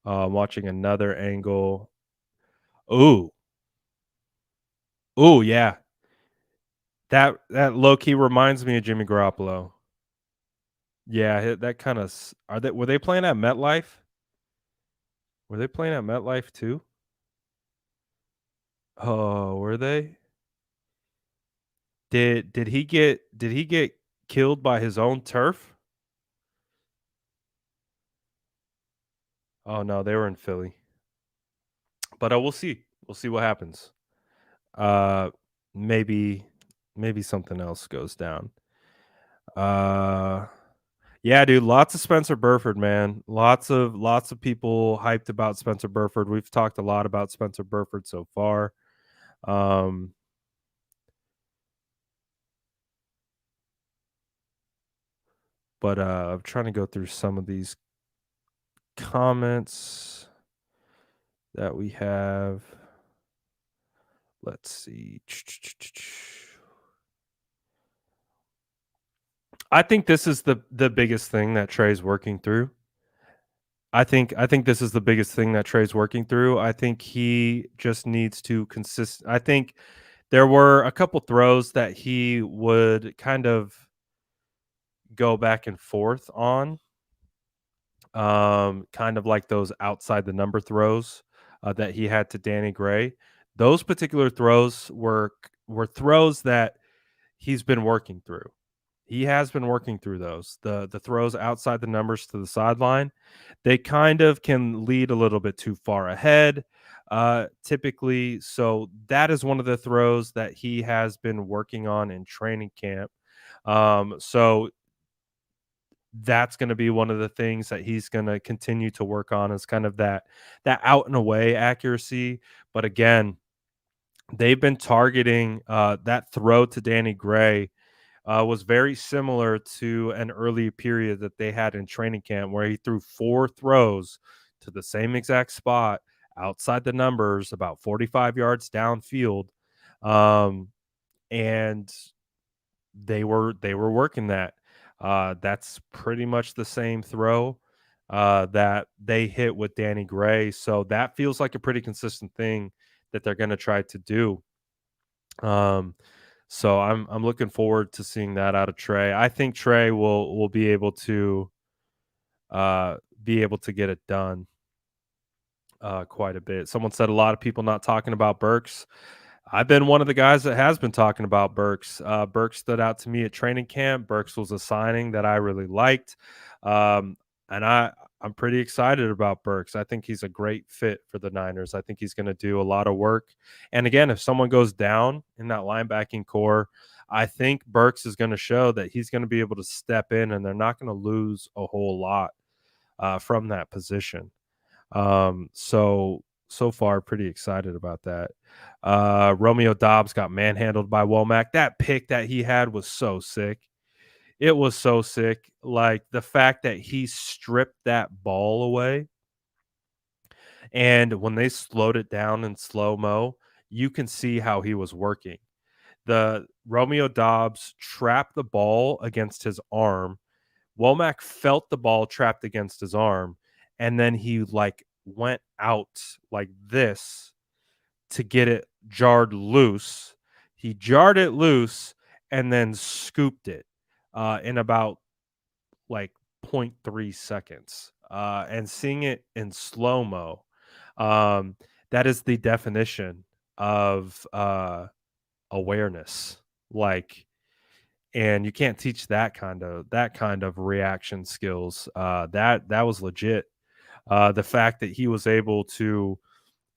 Watching another angle. Ooh, yeah. That low key reminds me of Jimmy Garoppolo. Yeah, that kind of were they playing at MetLife? Were they playing at MetLife too? Oh, were they? Did he get killed by his own turf? Oh no, they were in Philly. But we'll see. We'll see what happens. Uh maybe something else goes down. Yeah, dude, lots of Spencer Burford, man. Lots of people hyped about Spencer Burford. We've talked a lot about Spencer Burford so far. But I'm trying to go through some of these comments that we have. Let's see. I think this is the biggest thing that Trey's working through. I think this is the biggest thing that Trey's working through. I think he just needs to I think there were a couple throws that he would kind of go back and forth on. Kind of like those outside the number throws that he had to Danny Gray. Those particular throws were throws that he's been working through. He has been working through those. The throws outside the numbers to the sideline, they kind of can lead a little bit too far ahead. typically. So that is one of the throws that he has been working on in training camp. So that's going to be one of the things that he's going to continue to work on, is kind of that out and away accuracy. But again, they've been targeting that throw to Danny Gray was very similar to an early period that they had in training camp where he threw 4 throws to the same exact spot outside the numbers, about 45 yards downfield. Um, and they were working that. That's pretty much the same throw that they hit with Danny Gray. So that feels like a pretty consistent thing that they're going to try to do. Um, so I'm looking forward to seeing that out of Trey. I think Trey will be able to get it done quite a bit. Someone said a lot of people not talking about Burks. I've been one of the guys that has been talking about Burks. Burks stood out to me at training camp. Burks was a signing that I really liked, um, and I'm pretty excited about Burks. I think he's a great fit for the Niners. I think he's going to do a lot of work. And again, if someone goes down in that linebacking core, I think Burks is going to show that he's going to be able to step in, and they're not going to lose a whole lot from that position. So far, pretty excited about that. Romeo Dobbs got manhandled by Womack. That pick that he had was so sick. It was so sick. Like the fact that he stripped that ball away, and when they slowed it down in slow mo, you can see how he was working. The Romeo Dobbs trapped the ball against his arm. Womack felt the ball trapped against his arm, and then he like went out like this to get it jarred loose. He jarred it loose and then scooped it in about like zero point 0.3 seconds. And seeing it in slow mo, um, that is the definition of awareness. Like, and you can't teach that kind of reaction skills. That was legit. The fact that he was able to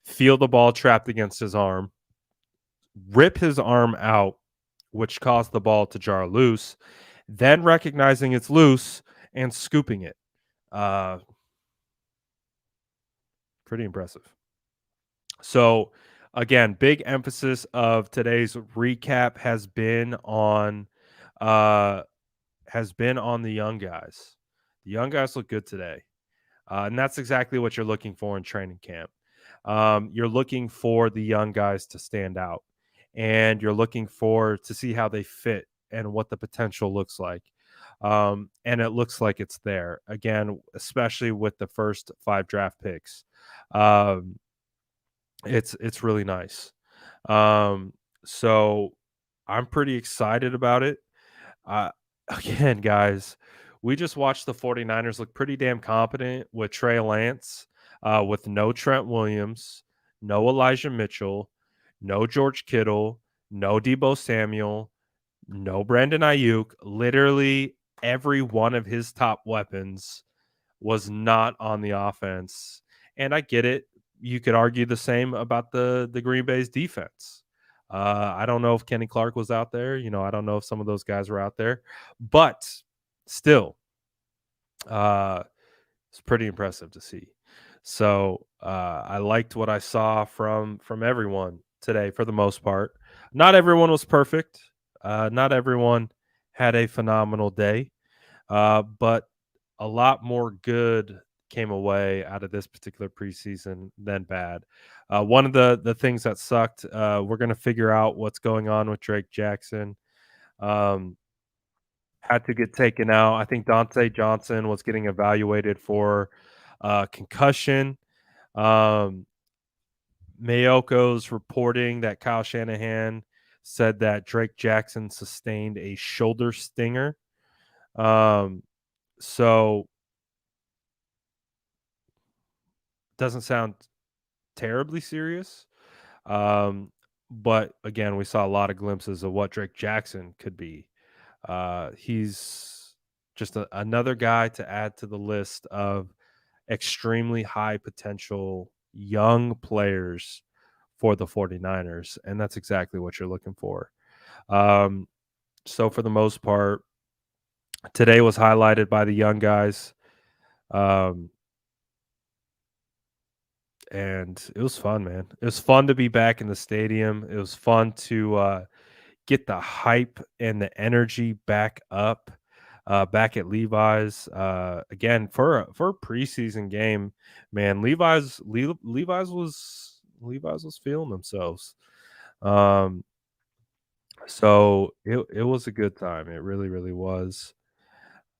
feel the ball trapped against his arm, rip his arm out, which caused the ball to jar loose, then recognizing it's loose and scooping it. Uh, Pretty impressive. So, again, big emphasis of today's recap uh, has been on the young guys. The young guys look good today. And that's exactly what you're looking for in training camp. You're looking for the young guys to stand out, and you're looking for to see how they fit and what the potential looks like. And it looks like it's there again, especially with the first 5 draft picks. Um, it's really nice. Um, so I'm pretty excited about it. Uh, Again, guys, we just watched the 49ers look pretty damn competent with Trey Lance, with no Trent Williams, no Elijah Mitchell, no George Kittle, no Debo Samuel, no Brandon Ayuk. Literally every one of his top weapons was not on the offense. And I get it. You could argue the same about the Green Bay's defense. I don't know if Kenny Clark was out there. I don't know if some of those guys were out there, but still, uh, it's pretty impressive to see. So I liked what I saw from everyone today for the most part. Not everyone was perfect. Not everyone had a phenomenal day. But a lot more good came away out of this particular preseason than bad. One of the things that sucked, we're going to figure out what's going on with Drake Jackson. Um, had to get taken out. I think Dante Johnson was getting evaluated for concussion. Um, Mayoko's reporting that Kyle Shanahan said that Drake Jackson sustained a shoulder stinger. So doesn't sound terribly serious. But again, we saw a lot of glimpses of what Drake Jackson could be. He's just another guy to add to the list of extremely high potential young players for the 49ers, and that's exactly what you're looking for. Um, so for the most part, today was highlighted by the young guys, um, and it was fun, man. It was fun to be back in the stadium. It was fun to get the hype and the energy back up, back at Levi's again for a preseason game. Man, Levi's was feeling themselves. Um, so it was a good time. It really was.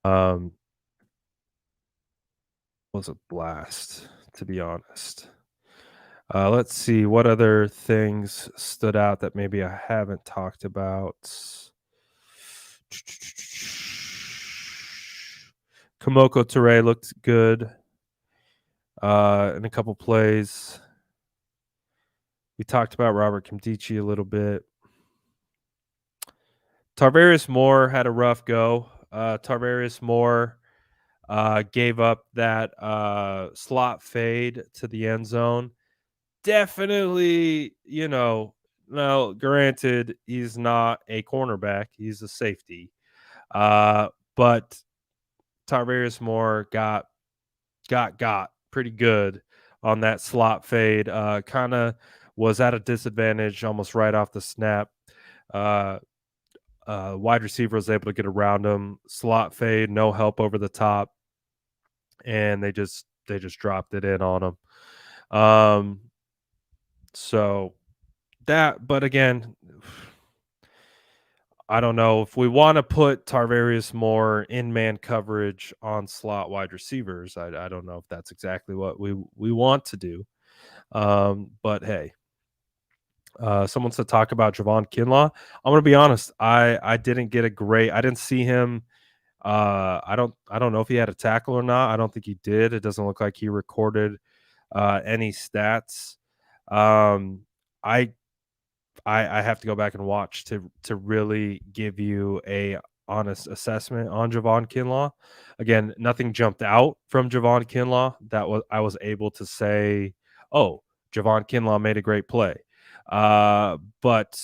Um, was a blast, to be honest. Let's see what other things stood out that maybe I haven't talked about. Kamoko Toure looked good in a couple plays. We talked about Robert Kimdichie a little bit. Tarvarius Moore had a rough go. Tarvarius Moore gave up that slot fade to the end zone. Definitely, now granted, he's not a cornerback, he's a safety. But Tarvarius Moore got pretty good on that slot fade. Kind of was at a disadvantage almost right off the snap. Uh, Wide receiver was able to get around him. Slot fade, no help over the top, and they just dropped it in on him. So that, but again, I don't know if we want to put Tarvarius Moore in man coverage on slot wide receivers. I don't know if that's exactly what we want to do. But hey, someone said talk about Javon Kinlaw. I'm gonna be honest. I didn't get a great. I didn't see him. I don't know if he had a tackle or not. I don't think he did. It doesn't look like he recorded any stats. Um, I I have to go back and watch to really give you a honest assessment on Javon Kinlaw. Again, nothing jumped out from Javon Kinlaw that was I was able to say, "Oh, Javon Kinlaw made a great play." But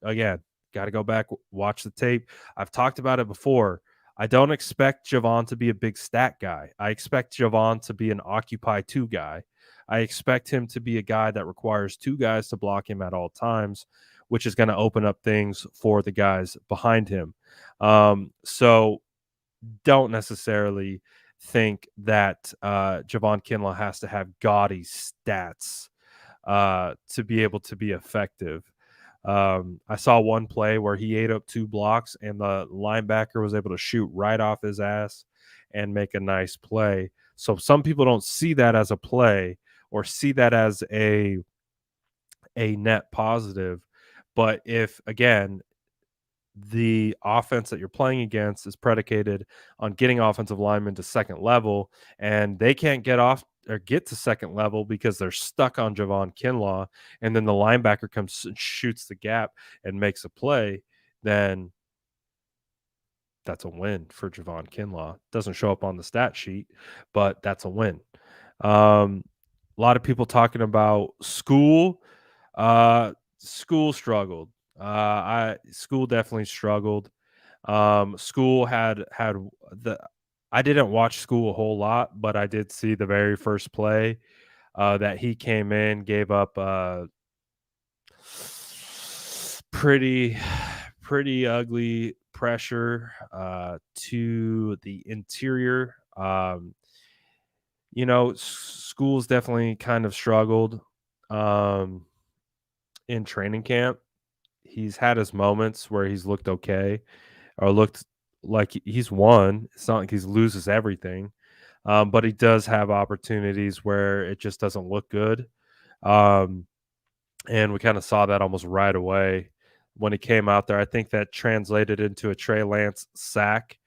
again, got to go back, watch the tape. I've talked about it before. I don't expect Javon to be a big stat guy. I expect Javon to be an occupy two guy. I expect him to be a guy that requires two guys to block him at all times, which is going to open up things for the guys behind him. So don't necessarily think that Javon Kinlaw has to have gaudy stats to be able to be effective. I saw one play where he ate up two blocks and the linebacker was able to shoot right off his ass and make a nice play. So some people don't see that as a play or see that as a net positive. But if again the offense that you're playing against is predicated on getting offensive linemen to second level, and they can't get off or get to second level because they're stuck on Javon Kinlaw, and then the linebacker comes and shoots the gap and makes a play, then that's a win for Javon Kinlaw. Doesn't show up on the stat sheet, but that's a win. A lot of people talking about school. School struggled. I school definitely struggled. School had the I didn't watch school a whole lot, but I did see the very first play that he came in, gave up pretty pretty ugly pressure to the interior. School's definitely kind of struggled in training camp. He's had his moments where he's looked okay or looked like he's won. It's not like he loses everything, but he does have opportunities where it just doesn't look good. Um, and we kind of saw that almost right away when he came out there. I think that translated into a Trey Lance sack.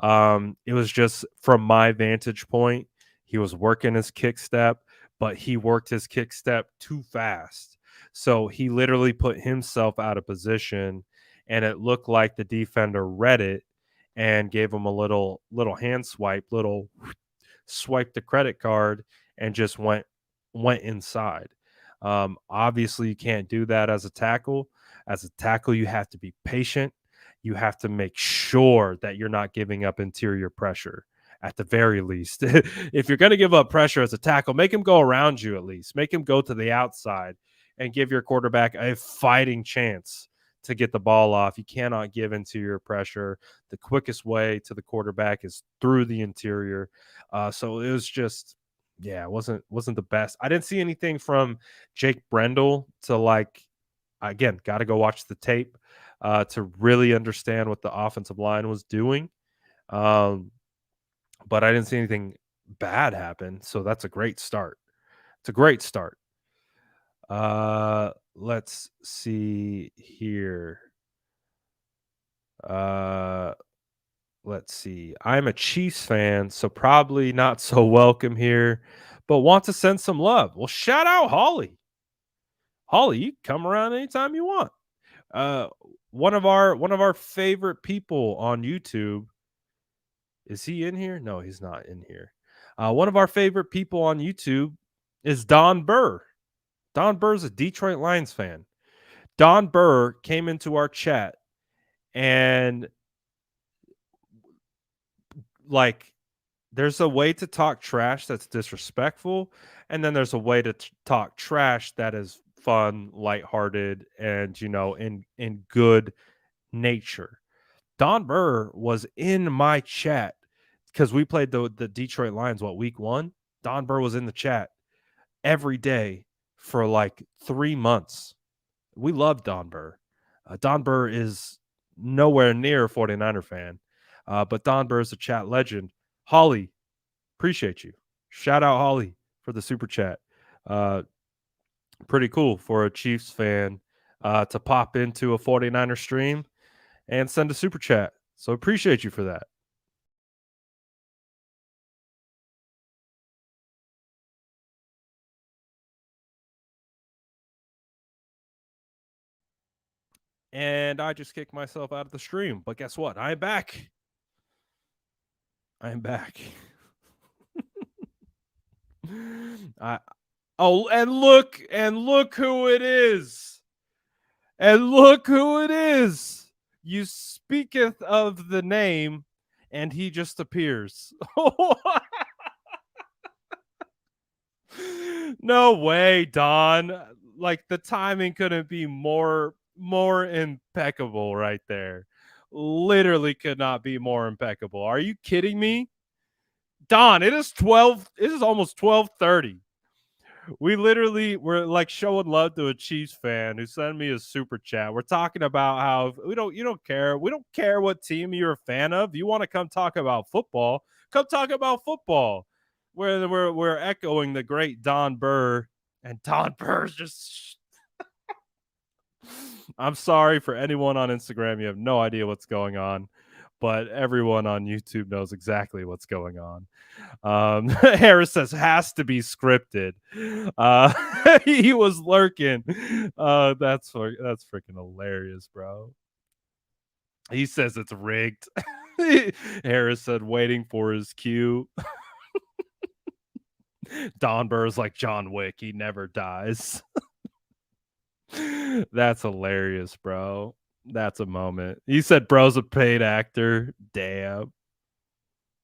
It was just from my vantage point, he was working his kick step, but he worked his kick step too fast. So he literally put himself out of position, and it looked like the defender read it and gave him a little hand swipe, little swipe the credit card, and just went went inside. Obviously, you can't do that as a tackle. As a tackle, you have to be patient. You have to make sure that you're not giving up interior pressure at the very least. If you're going to give up pressure as a tackle, make him go around you at least. Make him go to the outside and give your quarterback a fighting chance to get the ball off. You cannot give interior pressure. The quickest way to the quarterback is through the interior. So it was just, yeah, it wasn't the best. I didn't see anything from Jake Brendel to like, again, got to go watch the tape to really understand what the offensive line was doing. Um, but I didn't see anything bad happen. So that's a great start. It's a great start. Let's see here. Uh, let's see. I'm a Chiefs fan, so probably not so welcome here, but want to send some love. Well, shout out Holly. Holly, you can come around anytime you want. Uh, one of our favorite people on YouTube. Is he in here? No, he's not in here. One of our favorite people on YouTube is Don Burr. Don Burr's a Detroit Lions fan. Don Burr came into our chat and like there's a way to talk trash that's disrespectful, and then there's a way to talk trash that is fun, lighthearted, and in good nature. Don Burr was in my chat because we played the Detroit Lions week 1. Don Burr was in the chat every day for like 3 months. We love Don Burr. Don Burr is nowhere near a 49er fan, but Don Burr is a chat legend. Holly, appreciate you. Shout out Holly for the super chat. Pretty cool for a Chiefs fan to pop into a 49er stream and send a super chat. So appreciate you for that. And I just kicked myself out of the stream. But guess what? I'm back. I'm back. And look who it is. And look who it is. You speaketh of the name, and he just appears. No way, Don. Like the timing couldn't be more impeccable right there. Literally could not be more impeccable. Are you kidding me? Don, it is almost 12:30. We're like showing love to a Chiefs fan who sent me a super chat. We're talking about how you don't care. We don't care what team you're a fan of. You want to come talk about football? Come talk about football. We're echoing the great Don Burr, and Don Burr's just I'm sorry for anyone on Instagram. You have no idea what's going on, but everyone on YouTube knows exactly what's going on. Harris says has to be scripted. He was lurking. That's freaking hilarious, bro. He says it's rigged. Harris said waiting for his cue. Don Burr's like John Wick. He never dies. That's hilarious, bro. That's a moment. He said bro's a paid actor. Damn.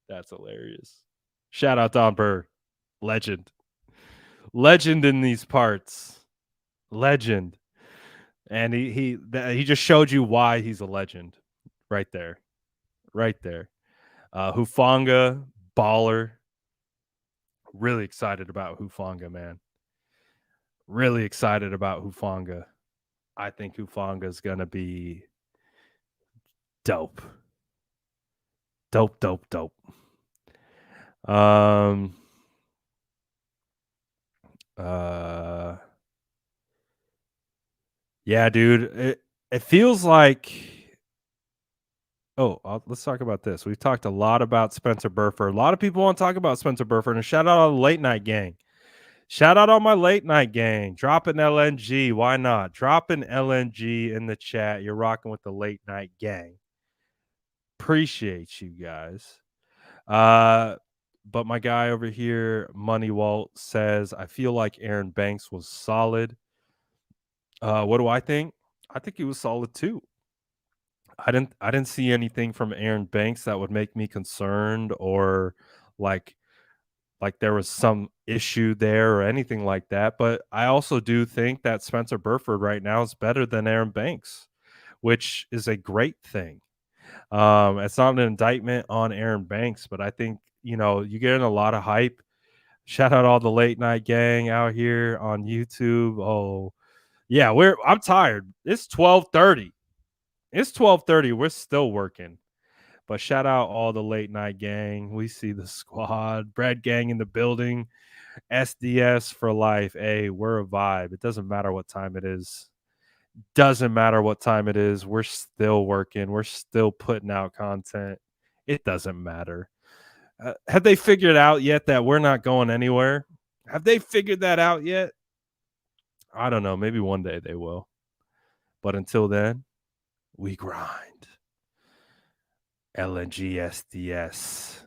That's hilarious. Shout out Don Burr. Legend. Legend in these parts. Legend. And he just showed you why he's a legend. Right there. Right there. Hufanga, baller. Really excited about Hufanga, man. Really excited about Hufanga. I think Hufanga is going to be dope. Dope, dope, dope. Yeah, dude. It feels like let's talk about this. We've talked a lot about Spencer Burford. A lot of people want to talk about Spencer Burford, and shout out on the late night gang. Shout out on my late night gang. Drop an LNG. Why not? Drop an LNG in the chat. You're rocking with the late night gang. Appreciate you guys. But my guy over here, Money Walt, says, I feel like Aaron Banks was solid. What do I think? I think he was solid too. I didn't see anything from Aaron Banks that would make me concerned or like there was some issue there or anything like that. But I also do think that Spencer Burford right now is better than Aaron Banks, which is a great thing. It's not an indictment on Aaron Banks, but I think, you get in a lot of hype. Shout out all the late night gang out here on YouTube. Oh, yeah, I'm tired. It's 12:30. It's 12:30. We're still working. But shout out all the late night gang. We see the squad. Brad gang in the building. SDS for life. Hey, we're a vibe. It doesn't matter what time it is. Doesn't matter what time it is. We're still working. We're still putting out content. It doesn't matter. Have they figured out yet that we're not going anywhere? Have they figured that out yet? I don't know. Maybe one day they will. But until then, we grind. LNGSDS.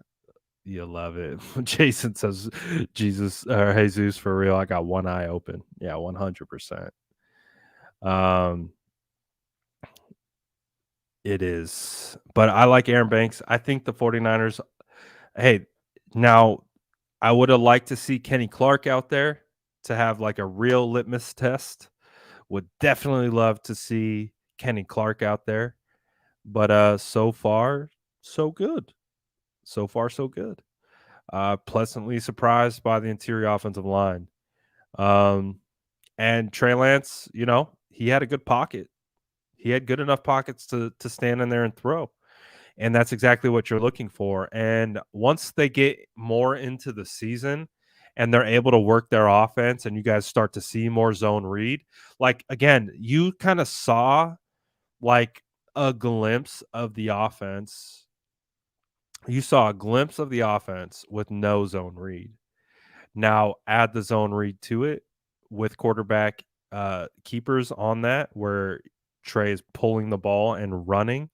You love it. Jason says, Jesus or Jesus for real. I got one eye open. Yeah, 100%. It is. But I like Aaron Banks. I think the 49ers, hey, now I would have liked to see Kenny Clark out there to have like a real litmus test. Would definitely love to see Kenny Clark out there. But so far, so good. So far, so good. Pleasantly surprised by the interior offensive line. And Trey Lance, he had a good pocket. He had good enough pockets to stand in there and throw. And that's exactly what you're looking for. And once they get more into the season and they're able to work their offense and you guys start to see more zone read, like again, you kind of saw like a glimpse of the offense. You saw a glimpse of the offense with no zone read. Now add the zone read to it with quarterback keepers on that where Trey is pulling the ball and running.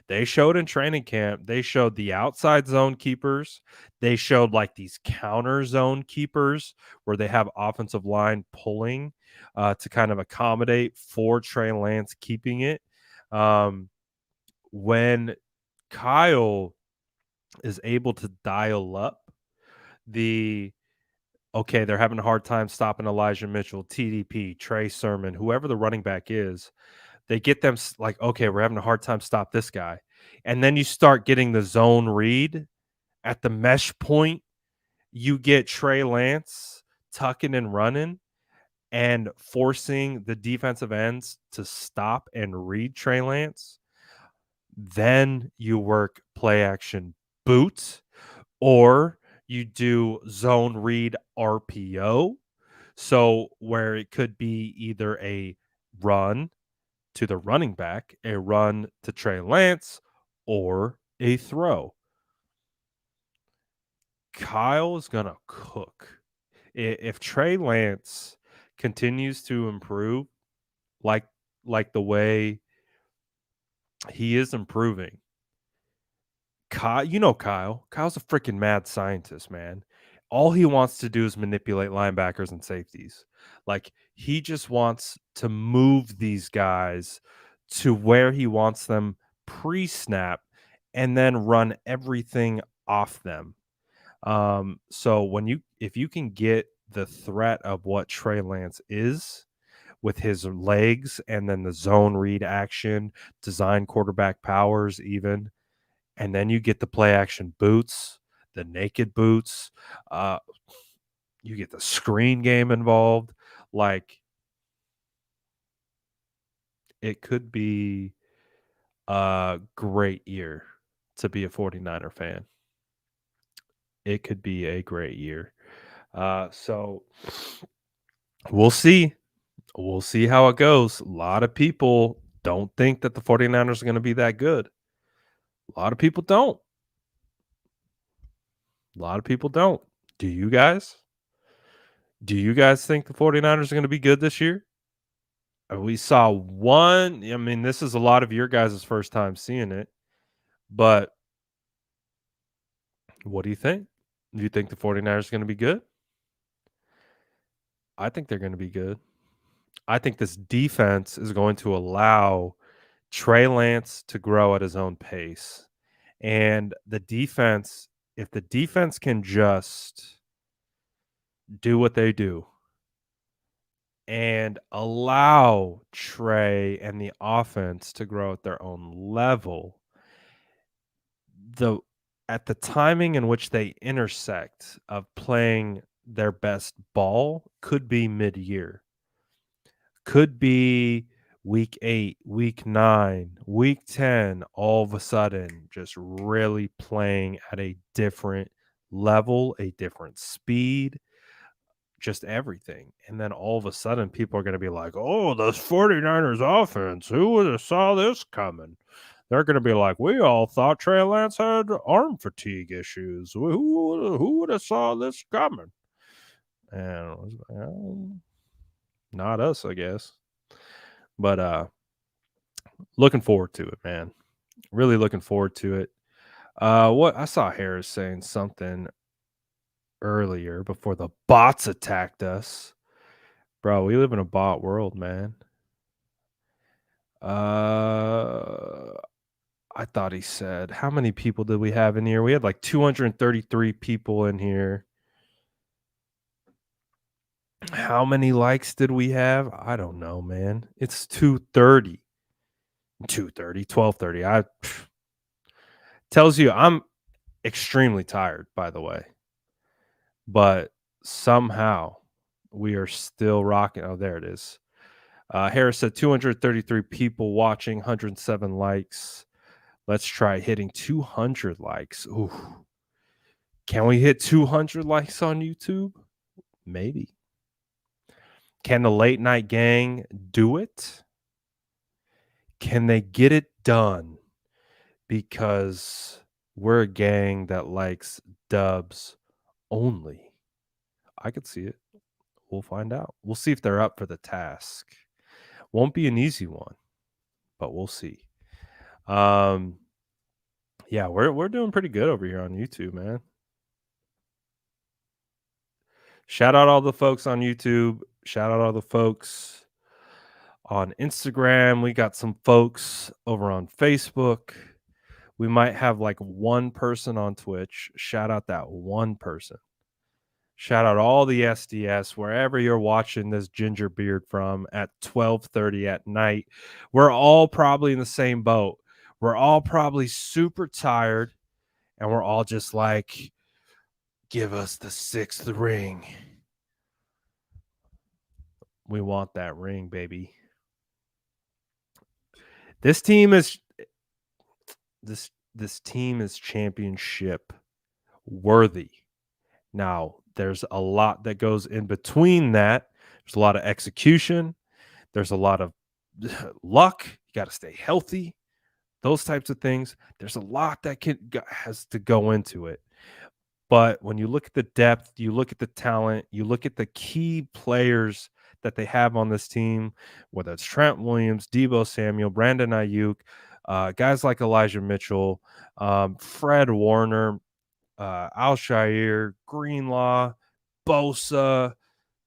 They showed in training camp, they showed the outside zone keepers. They showed like these counter zone keepers where they have offensive line pulling to kind of accommodate for Trey Lance keeping it. When Kyle is able to dial up okay, they're having a hard time stopping Elijah Mitchell, TDP, Trey Sermon, whoever the running back is. They get them like, okay, we're having a hard time stop this guy. And then you start getting the zone read at the mesh point. You get Trey Lance tucking and running and forcing the defensive ends to stop and read Trey Lance. Then you work play action boot or you do zone read RPO. So where it could be either a run to the running back, a run to Trey Lance, or a throw. Kyle is going to cook. If Trey Lance continues to improve like the way he is improving, Kyle's a freaking mad scientist, man. All he wants to do is manipulate linebackers and safeties. Like he just wants to move these guys to where he wants them pre-snap and then run everything off them. So if you can get the threat of what Trey Lance is with his legs and then the zone read action, design quarterback powers even, and then you get the play action boots, the naked boots, you get the screen game involved. Like it could be a great year to be a 49er fan. It could be a great year. So we'll see. We'll see how it goes. A lot of people don't think that the 49ers are going to be that good. A lot of people don't. A lot of people don't. Do you guys? Do you guys think the 49ers are going to be good this year? We saw one. I mean, this is a lot of your guys' first time seeing it, but what do you think? Do you think the 49ers are going to be good? I think they're going to be good. I think this defense is going to allow Trey Lance to grow at his own pace. And the defense, if the defense can just do what they do and allow Trey and the offense to grow at their own level, the at the timing in which they intersect of playing their best ball could be mid-year. Could be week 8, week 9, week 10, all of a sudden just really playing at a different level, a different speed, just everything. And then all of a sudden people are going to be like, "Oh, the 49ers offense, who would have saw this coming?" They're going to be like, "We all thought Trey Lance had arm fatigue issues. Who would have saw this coming?" And not us, I guess. But looking forward to it, man. Really looking forward to it. What I saw Harris saying something earlier before the bots attacked us. Bro, we live in a bot world, man. I thought he said, how many people did we have in here? We had like 233 people in here. How many likes did we have? I don't know, man. It's 2:30. 2:30, 12:30. Tells you I'm extremely tired, by the way. But somehow we are still rocking. Oh, there it is. Harris said 233 people watching, 107 likes. Let's try hitting 200 likes. Ooh. Can we hit 200 likes on YouTube? Maybe. Can the late night gang do it? Can they get it done? Because we're a gang that likes dubs only. I could see it. We'll find out. We'll see if they're up for the task. Won't be an easy one, but we'll see. Yeah, we're doing pretty good over here on YouTube, man. Shout out all the folks on YouTube. Shout out all the folks on Instagram. We got some folks over on Facebook. We might have like one person on Twitch. Shout out that one person. Shout out all the SDS wherever you're watching this ginger beard from at 12:30 at night. We're all probably in the same boat. We're all probably super tired, and we're all just like, give us the 6th ring. We want that ring, baby. This team is championship worthy. Now, there's a lot that goes in between that. There's a lot of execution. There's a lot of luck. You got to stay healthy. Those types of things. There's a lot that has to go into it. But when you look at the depth, you look at the talent, you look at the key players that they have on this team, whether it's Trent Williams, Deebo Samuel, Brandon Ayuk, guys like Elijah Mitchell, Fred Warner, Alshire, Greenlaw, Bosa,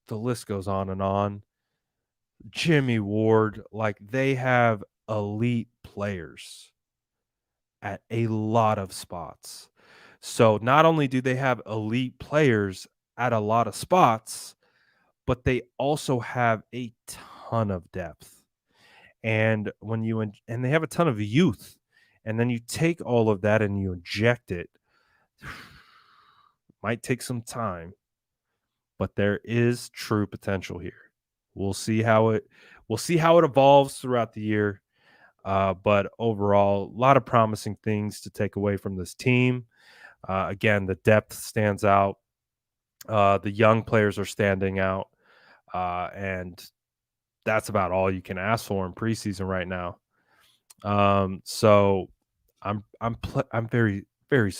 the list goes on and on. Jimmy Ward, like they have elite players at a lot of spots. So not only do they have elite players at a lot of spots, but they also have a ton of depth. And and they have a ton of youth. And then you take all of that and you inject it. Might take some time, but there is true potential here. We'll see how it evolves throughout the year. But overall, a lot of promising things to take away from this team. Again, the depth stands out. The young players are standing out. And that's about all you can ask for in preseason right now. So I'm very, very,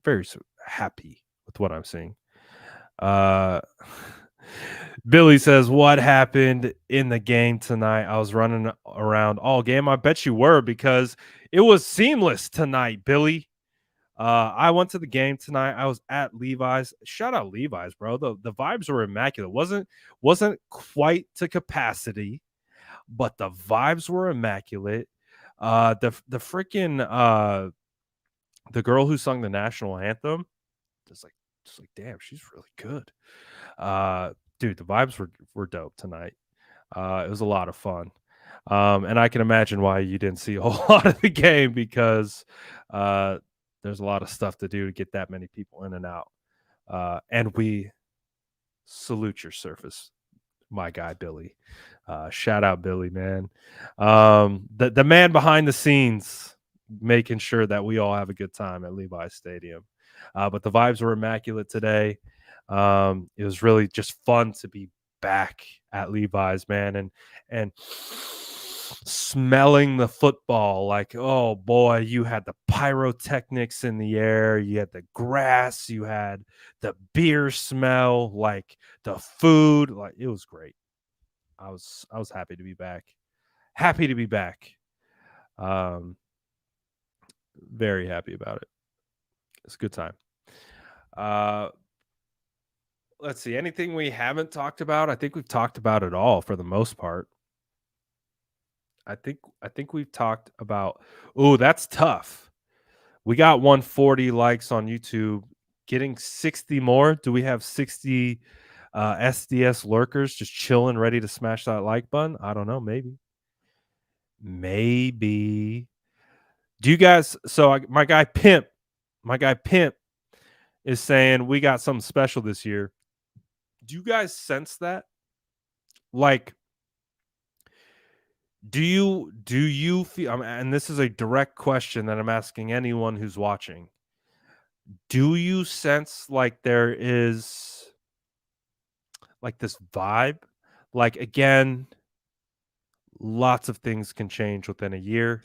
very happy with what I'm seeing. Billy says, what happened in the game tonight? I was running around all game. I bet you were, because it was seamless tonight, Billy. I went to the game tonight. I was at Levi's. Shout out Levi's, bro. The vibes were immaculate. Wasn't quite to capacity, but the vibes were immaculate. The freaking the girl who sung the national anthem, just like damn, she's really good. Dude, the vibes were dope tonight. It was a lot of fun. And I can imagine why you didn't see a whole lot of the game because uh, there's a lot of stuff to do to get that many people in and out. And we salute your surface, my guy Billy. Shout out Billy, man. The man behind the scenes, making sure that we all have a good time at Levi's Stadium. But the vibes were immaculate today. It was really just fun to be back at Levi's, man, and smelling the football. Like, oh boy, you had the pyrotechnics in the air, you had the grass, you had the beer smell, like the food. Like, it was great. I was happy to be back. Happy to be back. Um, very happy about it. It's a good time. Let's see. Anything we haven't talked about? I think we've talked about it all for the most part. I think we've talked about. Oh, that's tough. We got 140 likes on YouTube. Getting 60 more. Do we have 60 SDS lurkers just chilling, ready to smash that like button? I don't know. Maybe. Do you guys? So my guy Pimp is saying we got something special this year. Do you guys sense that? Like, do you feel? And this is a direct question that I'm asking anyone who's watching. Do you sense like there is like this vibe? Like, again, lots of things can change within a year.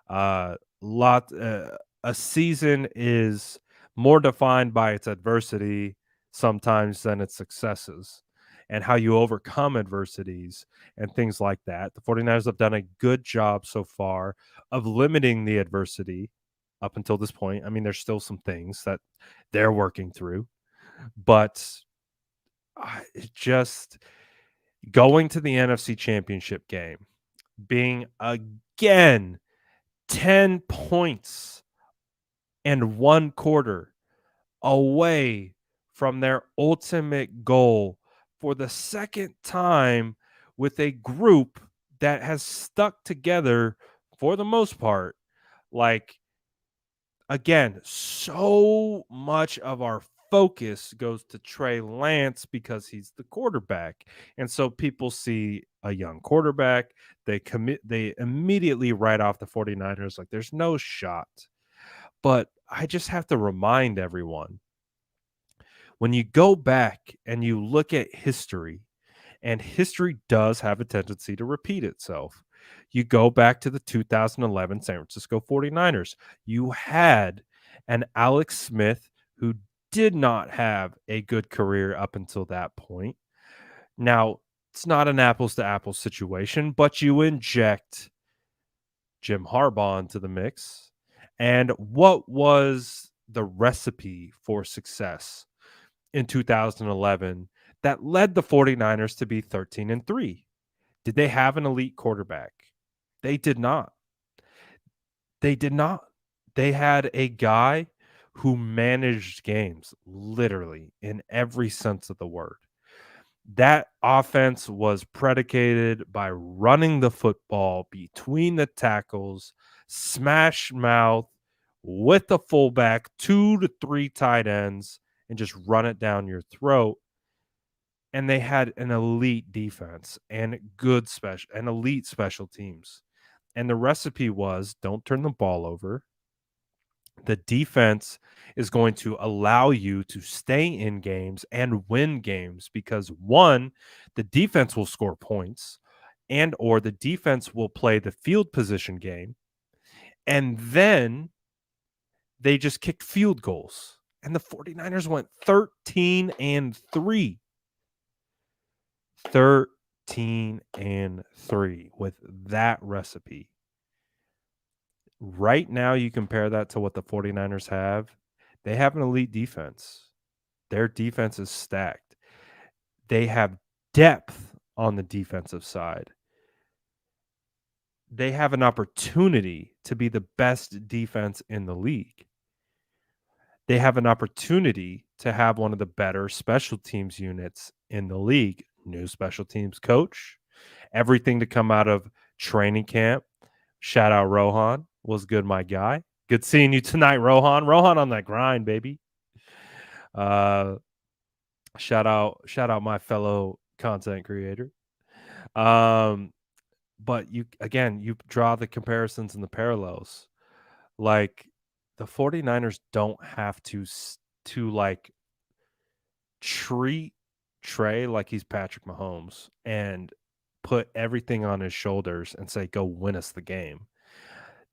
Uh, a season is more defined by its adversity sometimes than its successes and how you overcome adversities and things like that. The 49ers have done a good job so far of limiting the adversity up until this point. I mean, there's still some things that they're working through, but it just going to the NFC Championship game, being again 10 points and one quarter away from their ultimate goal for the second time with a group that has stuck together for the most part. Like, again, so much of our focus goes to Trey Lance because he's the quarterback. And so people see a young quarterback, they immediately write off the 49ers like there's no shot. But I just have to remind everyone, when you go back and you look at history, and history does have a tendency to repeat itself. You go back to the 2011 San Francisco 49ers. You had an Alex Smith who did not have a good career up until that point. Now, it's not an apples to apples situation, but you inject Jim Harbaugh into the mix. And what was the recipe for success in 2011 that led the 49ers to be 13-3? Did they have an elite quarterback? They did not. They did not. They had a guy who managed games literally in every sense of the word. That offense was predicated by running the football between the tackles, smash mouth with the fullback, 2 to 3 tight ends, and just run it down your throat. And they had an elite defense and elite special teams. And the recipe was don't turn the ball over. The defense is going to allow you to stay in games and win games because, one, the defense will score points, and or the defense will play the field position game, and then they just kicked field goals. And the 49ers went 13-3. 13-3 with that recipe. Right now, you compare that to what the 49ers have. They have an elite defense. Their defense is stacked. They have depth on the defensive side. They have an opportunity to be the best defense in the league. They have an opportunity to have one of the better special teams units in the league. New special teams coach, everything to come out of training camp. Shout out Rohan. Was good, my guy. Good seeing you tonight, Rohan. Rohan on that grind, baby. Uh shout out my fellow content creator. Um but you draw the comparisons and the parallels. Like the 49ers don't have to like treat Trey like he's Patrick Mahomes and put everything on his shoulders and say, go win us the game.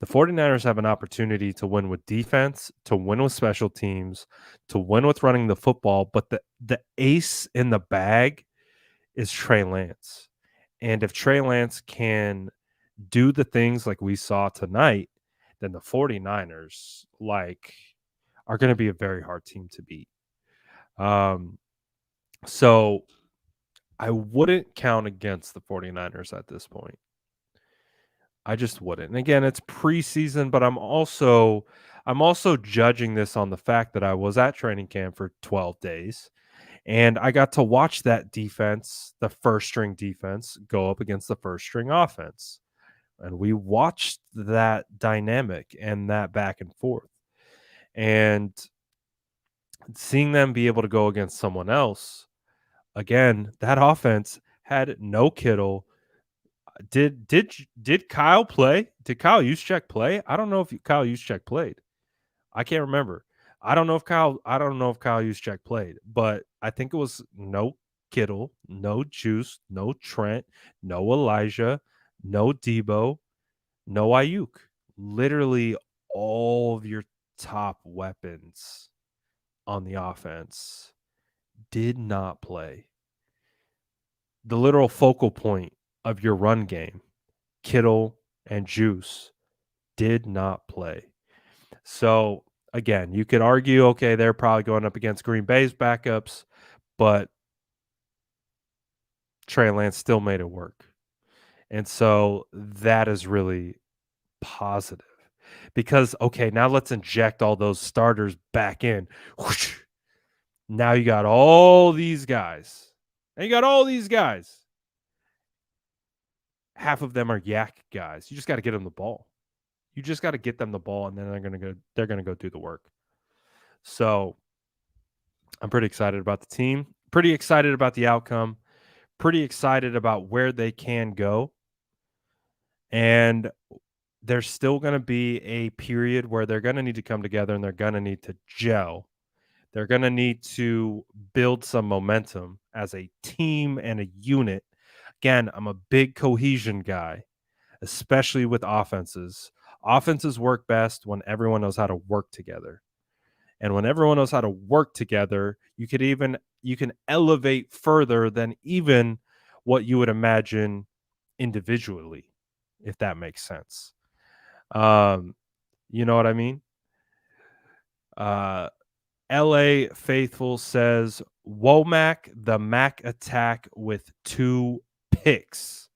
The 49ers have an opportunity to win with defense, to win with special teams, to win with running the football. But the ace in the bag is Trey Lance. And if Trey Lance can do the things like we saw tonight, then the 49ers are going to be a very hard team to beat. So I wouldn't count against the 49ers at this point. I just wouldn't. And again, it's preseason, but I'm also judging this on the fact that I was at training camp for 12 days and I got to watch that defense, the first string defense, go up against the first string offense. And we watched that dynamic and that back and forth. And seeing them be able to go against someone else, again, that offense had no Kittle. Did Kyle play? Did Kyle Juszczyk play? I don't know if Kyle Juszczyk played. I can't remember. I don't know if Kyle Juszczyk played, but I think it was no Kittle, no Juice, no Trent, no Elijah, no Debo, no Ayuk. Literally all of your top weapons on the offense did not play. The literal focal point of your run game, Kittle and Juice, did not play. So again, you could argue, okay, they're probably going up against Green Bay's backups, but Trey Lance still made it work. And so that is really positive because, okay, now let's inject all those starters back in. Whoosh. Now you got all these guys. And you got all these guys. Half of them are yak guys. You just got to get them the ball. You just got to get them the ball, and then they're gonna go do the work. So I'm pretty excited about the team. Pretty excited about the outcome. Pretty excited about where they can go. And there's still going to be a period where they're going to need to come together and they're going to need to gel. They're going to need to build some momentum as a team and a unit. Again, I'm a big cohesion guy, especially with offenses. Offenses work best when everyone knows how to work together. And when everyone knows how to work together, you can elevate further than even what you would imagine individually, if that makes sense. You know what I mean? LA Faithful says Womack the Mac attack with 2 picks.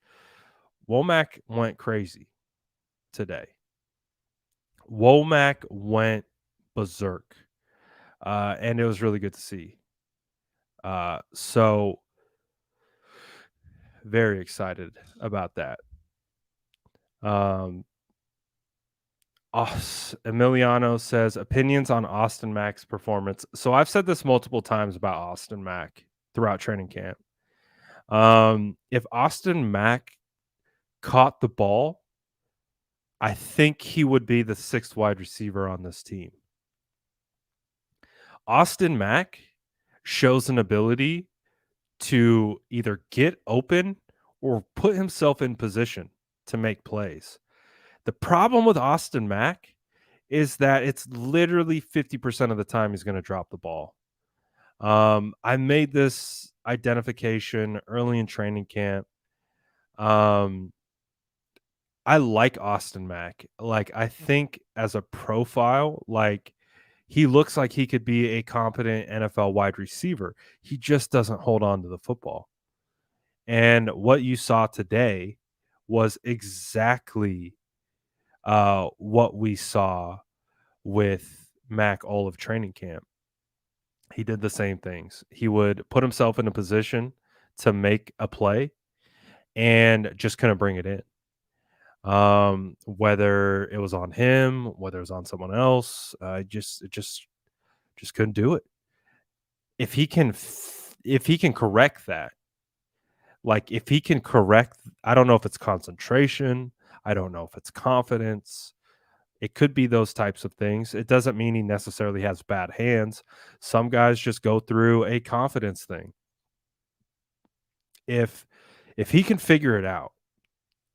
Womack went crazy today. Womack went berserk. And it was really good to see. So very excited about that. Emiliano says opinions on Austin Mack's performance. So I've said this multiple times about Austin Mack throughout training camp. If Austin Mack caught the ball, I think he would be the 6th wide receiver on this team. Austin Mack shows an ability to either get open or put himself in position to make plays. The problem with Austin Mack is that it's literally 50% of the time he's going to drop the ball. I made this identification early in training camp. I like Austin Mack. Like, I think as a profile, like, he looks like he could be a competent NFL wide receiver. He just doesn't hold on to the football. And what you saw today was exactly what we saw with Mac all of training camp. He did the same things. He would put himself in a position to make a play and just couldn't bring it in. Whether it was on him, whether it was on someone else, just couldn't do it. If he can, if he can correct that, like if he can correct, I don't know if it's concentration, I don't know if it's confidence. It could be those types of things. It doesn't mean he necessarily has bad hands. Some guys just go through a confidence thing. If he can figure it out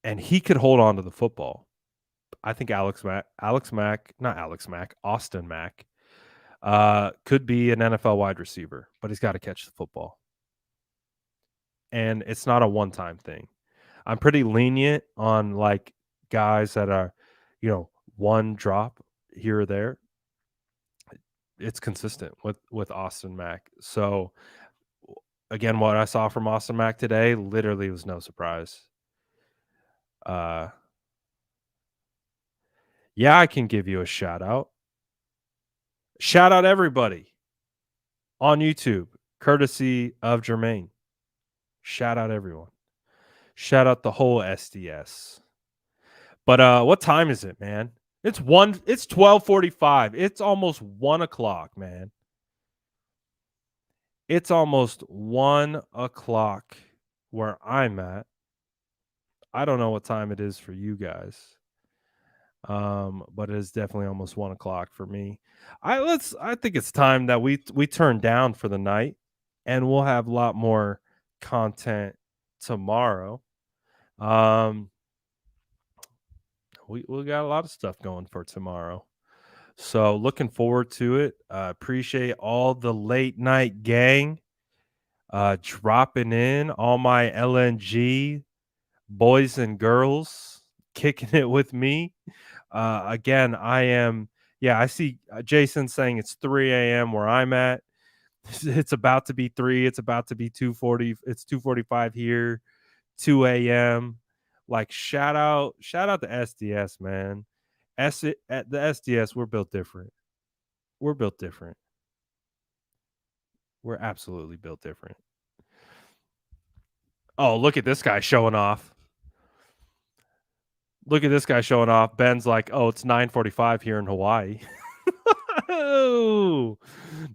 and he could hold on to the football, I think Austin Mack could be an NFL wide receiver, but he's got to catch the football. And it's not a one-time thing. I'm pretty lenient on like guys that are, one drop here or there. It's consistent with Austin Mack. So again, what I saw from Austin Mack today literally was no surprise. Yeah, I can give you a shout out. Shout out everybody on YouTube, courtesy of Jermaine. Shout out everyone. Shout out the whole SDS. But what time is it, man? It's 12:45. It's almost 1:00, man. It's almost 1:00 where I'm at. I don't know what time it is for you guys. But it is definitely almost 1:00 for me. I think it's time that we turn down for the night, and we'll have a lot more content tomorrow. We got a lot of stuff going for tomorrow. So looking forward to it. Appreciate all the late night gang dropping in, all my LNG boys and girls kicking it with me. Again, I see Jason saying it's 3 a.m. where I'm at. It's about to be 3. It's about to be 2:40. It's 2:45 here, 2 a.m. Like shout out to SDS, man. At the SDS, we're built different. We're built different. We're absolutely built different. Oh, look at this guy showing off. Look at this guy showing off. Ben's like, oh, it's 9:45 here in Hawaii. Oh,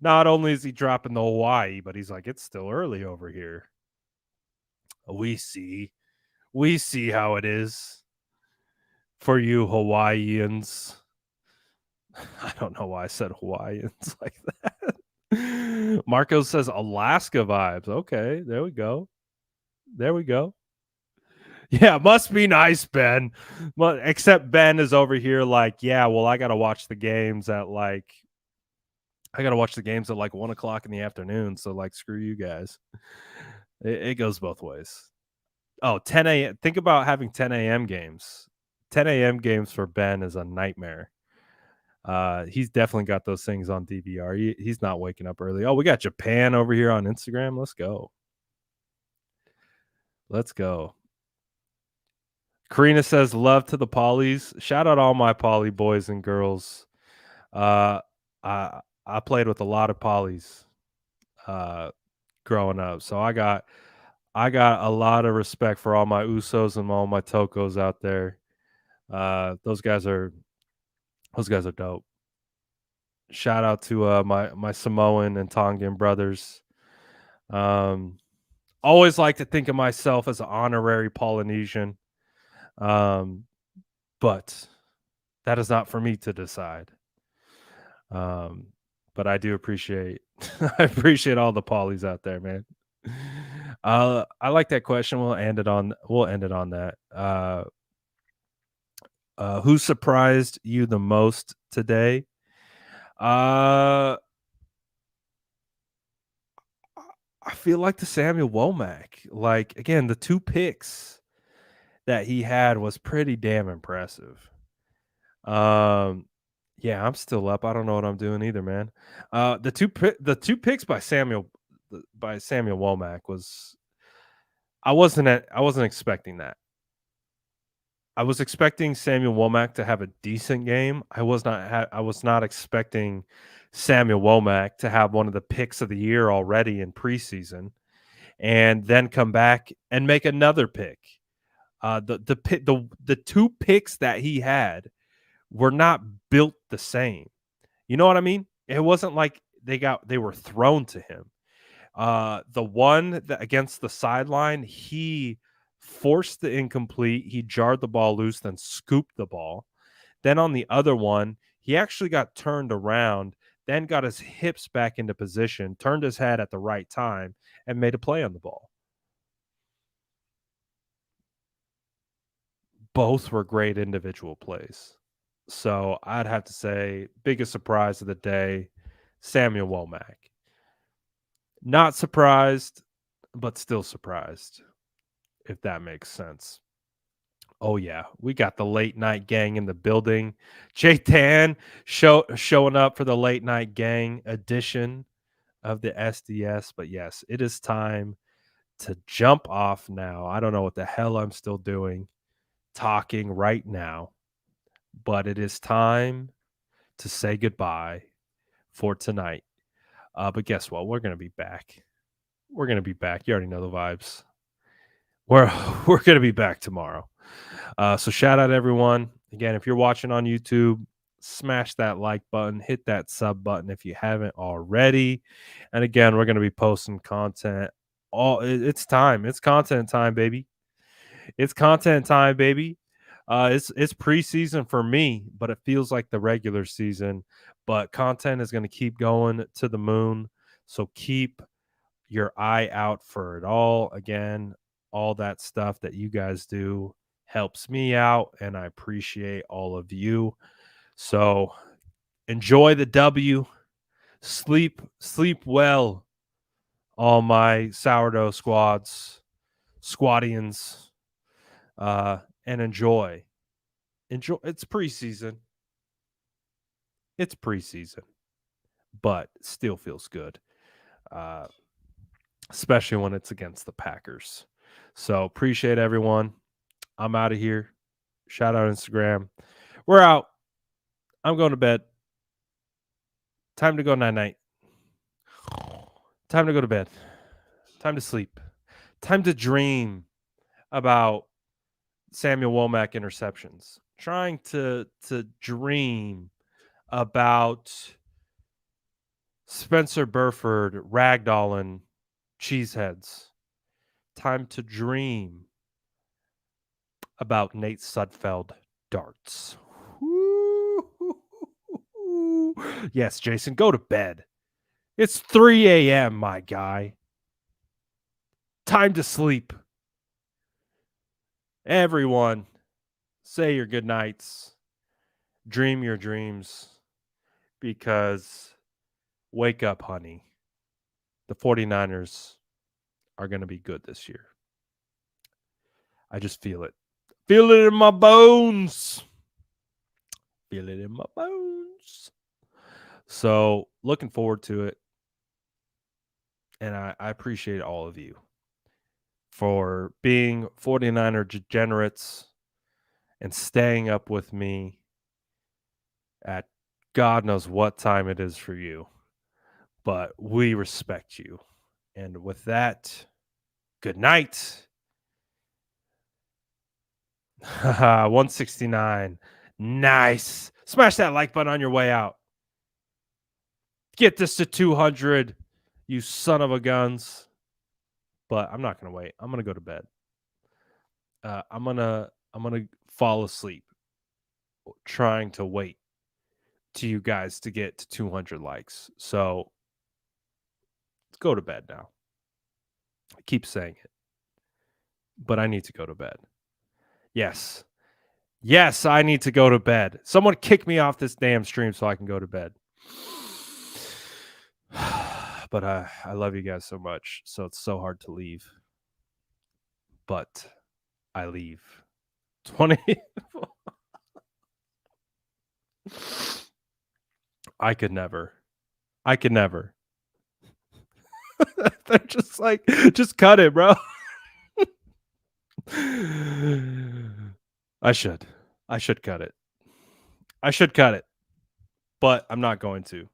not only is he dropping the Hawaii, but he's like, it's still early over here. We see how it is for you Hawaiians. I don't know why I said Hawaiians like that. Marco says Alaska vibes. Okay, there we go. There we go. Yeah, must be nice, Ben. Well, except Ben is over here like, yeah, well, I gotta watch the games at like 1:00 in the afternoon. So like, screw you guys. It goes both ways. Oh, 10 a.m. Think about having 10 a.m. games. 10 a.m. games for Ben is a nightmare. He's definitely got those things on DVR. He's not waking up early. Oh, we got Japan over here on Instagram. Let's go. Let's go. Karina says, love to the Polys. Shout out all my Poly boys and girls. I played with a lot of Polys growing up. So I got a lot of respect for all my Usos and all my Tokos out there. Those guys are dope. Shout out to my Samoan and Tongan brothers. Always like to think of myself as an honorary Polynesian. But that is not for me to decide. But I do appreciate I appreciate all the polys out there, man. I like that question. We'll end it on that. Who surprised you the most today? I feel like the Samuel Womack. Like again, the 2 picks. that he had was pretty damn impressive. Um, yeah, I'm still up. I don't know what I'm doing either, man. The two picks by Samuel Womack was I wasn't expecting that. I was expecting Samuel Womack to have a decent game. I was not expecting Samuel Womack to have one of the picks of the year already in preseason and then come back and make another pick. The two picks that he had were not built the same. You know what I mean? It wasn't like they were thrown to him. The one that against the sideline, he forced the incomplete. He jarred the ball loose, then scooped the ball. Then on the other one, he actually got turned around, then got his hips back into position, turned his head at the right time, and made a play on the ball. Both were great individual plays. So I'd have to say, biggest surprise of the day, Samuel Womack. Not surprised, but still surprised, if that makes sense. Oh yeah, we got the late night gang in the building. Jay Tan showing up for the late night gang edition of the SDS. But yes, it is time to jump off now. I don't know what the hell I'm still doing talking right now, but it is time to say goodbye for tonight. But guess what? We're gonna be back. We're gonna be back. You already know the vibes. We're we're gonna be back tomorrow. So shout out everyone. Again, if you're watching on YouTube, smash that like button, hit that sub button if you haven't already. And again, we're gonna be posting content. It's time. It's content time, baby. It's content time, baby. It's preseason for me, but it feels like the regular season. But content is going to keep going to the moon. So keep your eye out for it all. Again, all that stuff that you guys do helps me out, and I appreciate all of you. So enjoy the W. Sleep well, all my sourdough squadians, and enjoy. Enjoy. It's preseason. It's preseason, but still feels good, uh, especially when it's against the Packers. So appreciate everyone. I'm out of here. Shout out Instagram. We're out. I'm going to bed. Time to go night night. Time to go to bed. Time to sleep. Time to dream about Samuel Womack interceptions. Trying to dream about Spencer Burford ragdolling cheeseheads. Time to dream about Nate Sudfeld darts. Yes, Jason, go to bed. It's 3 a.m., my guy. Time to sleep. Everyone, say your good nights. Dream your dreams. Because wake up, honey. The 49ers are going to be good this year. I just feel it. Feel it in my bones. Feel it in my bones. So looking forward to it. And I appreciate all of you for being 49er degenerates and staying up with me at God knows what time it is for you. But we respect you. And with that, good night. 169. Nice. Smash that like button on your way out. Get this to 200, you son of a guns. But I'm not going to wait. I'm going to go to bed. I'm going to fall asleep trying to wait to you guys to get to 200 likes. So let's go to bed now. I keep saying it, but I need to go to bed. Yes. Yes, I need to go to bed. Someone kick me off this damn stream so I can go to bed. But I love you guys so much. So it's so hard to leave. But I leave. 20. I could never. They're just like, just cut it, bro. I should cut it. But I'm not going to.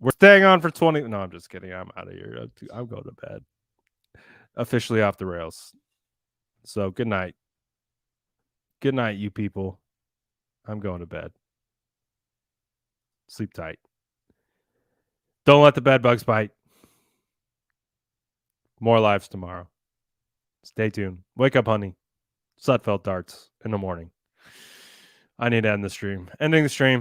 We're staying on for 20. No, I'm just kidding. I'm out of here. I'm going to bed. Officially off the rails. So good night. Good night, you people. I'm going to bed. Sleep tight. Don't let the bed bugs bite. More lives tomorrow. Stay tuned. Wake up, honey. Sutfeld darts in the morning. I need to end the stream. Ending the stream.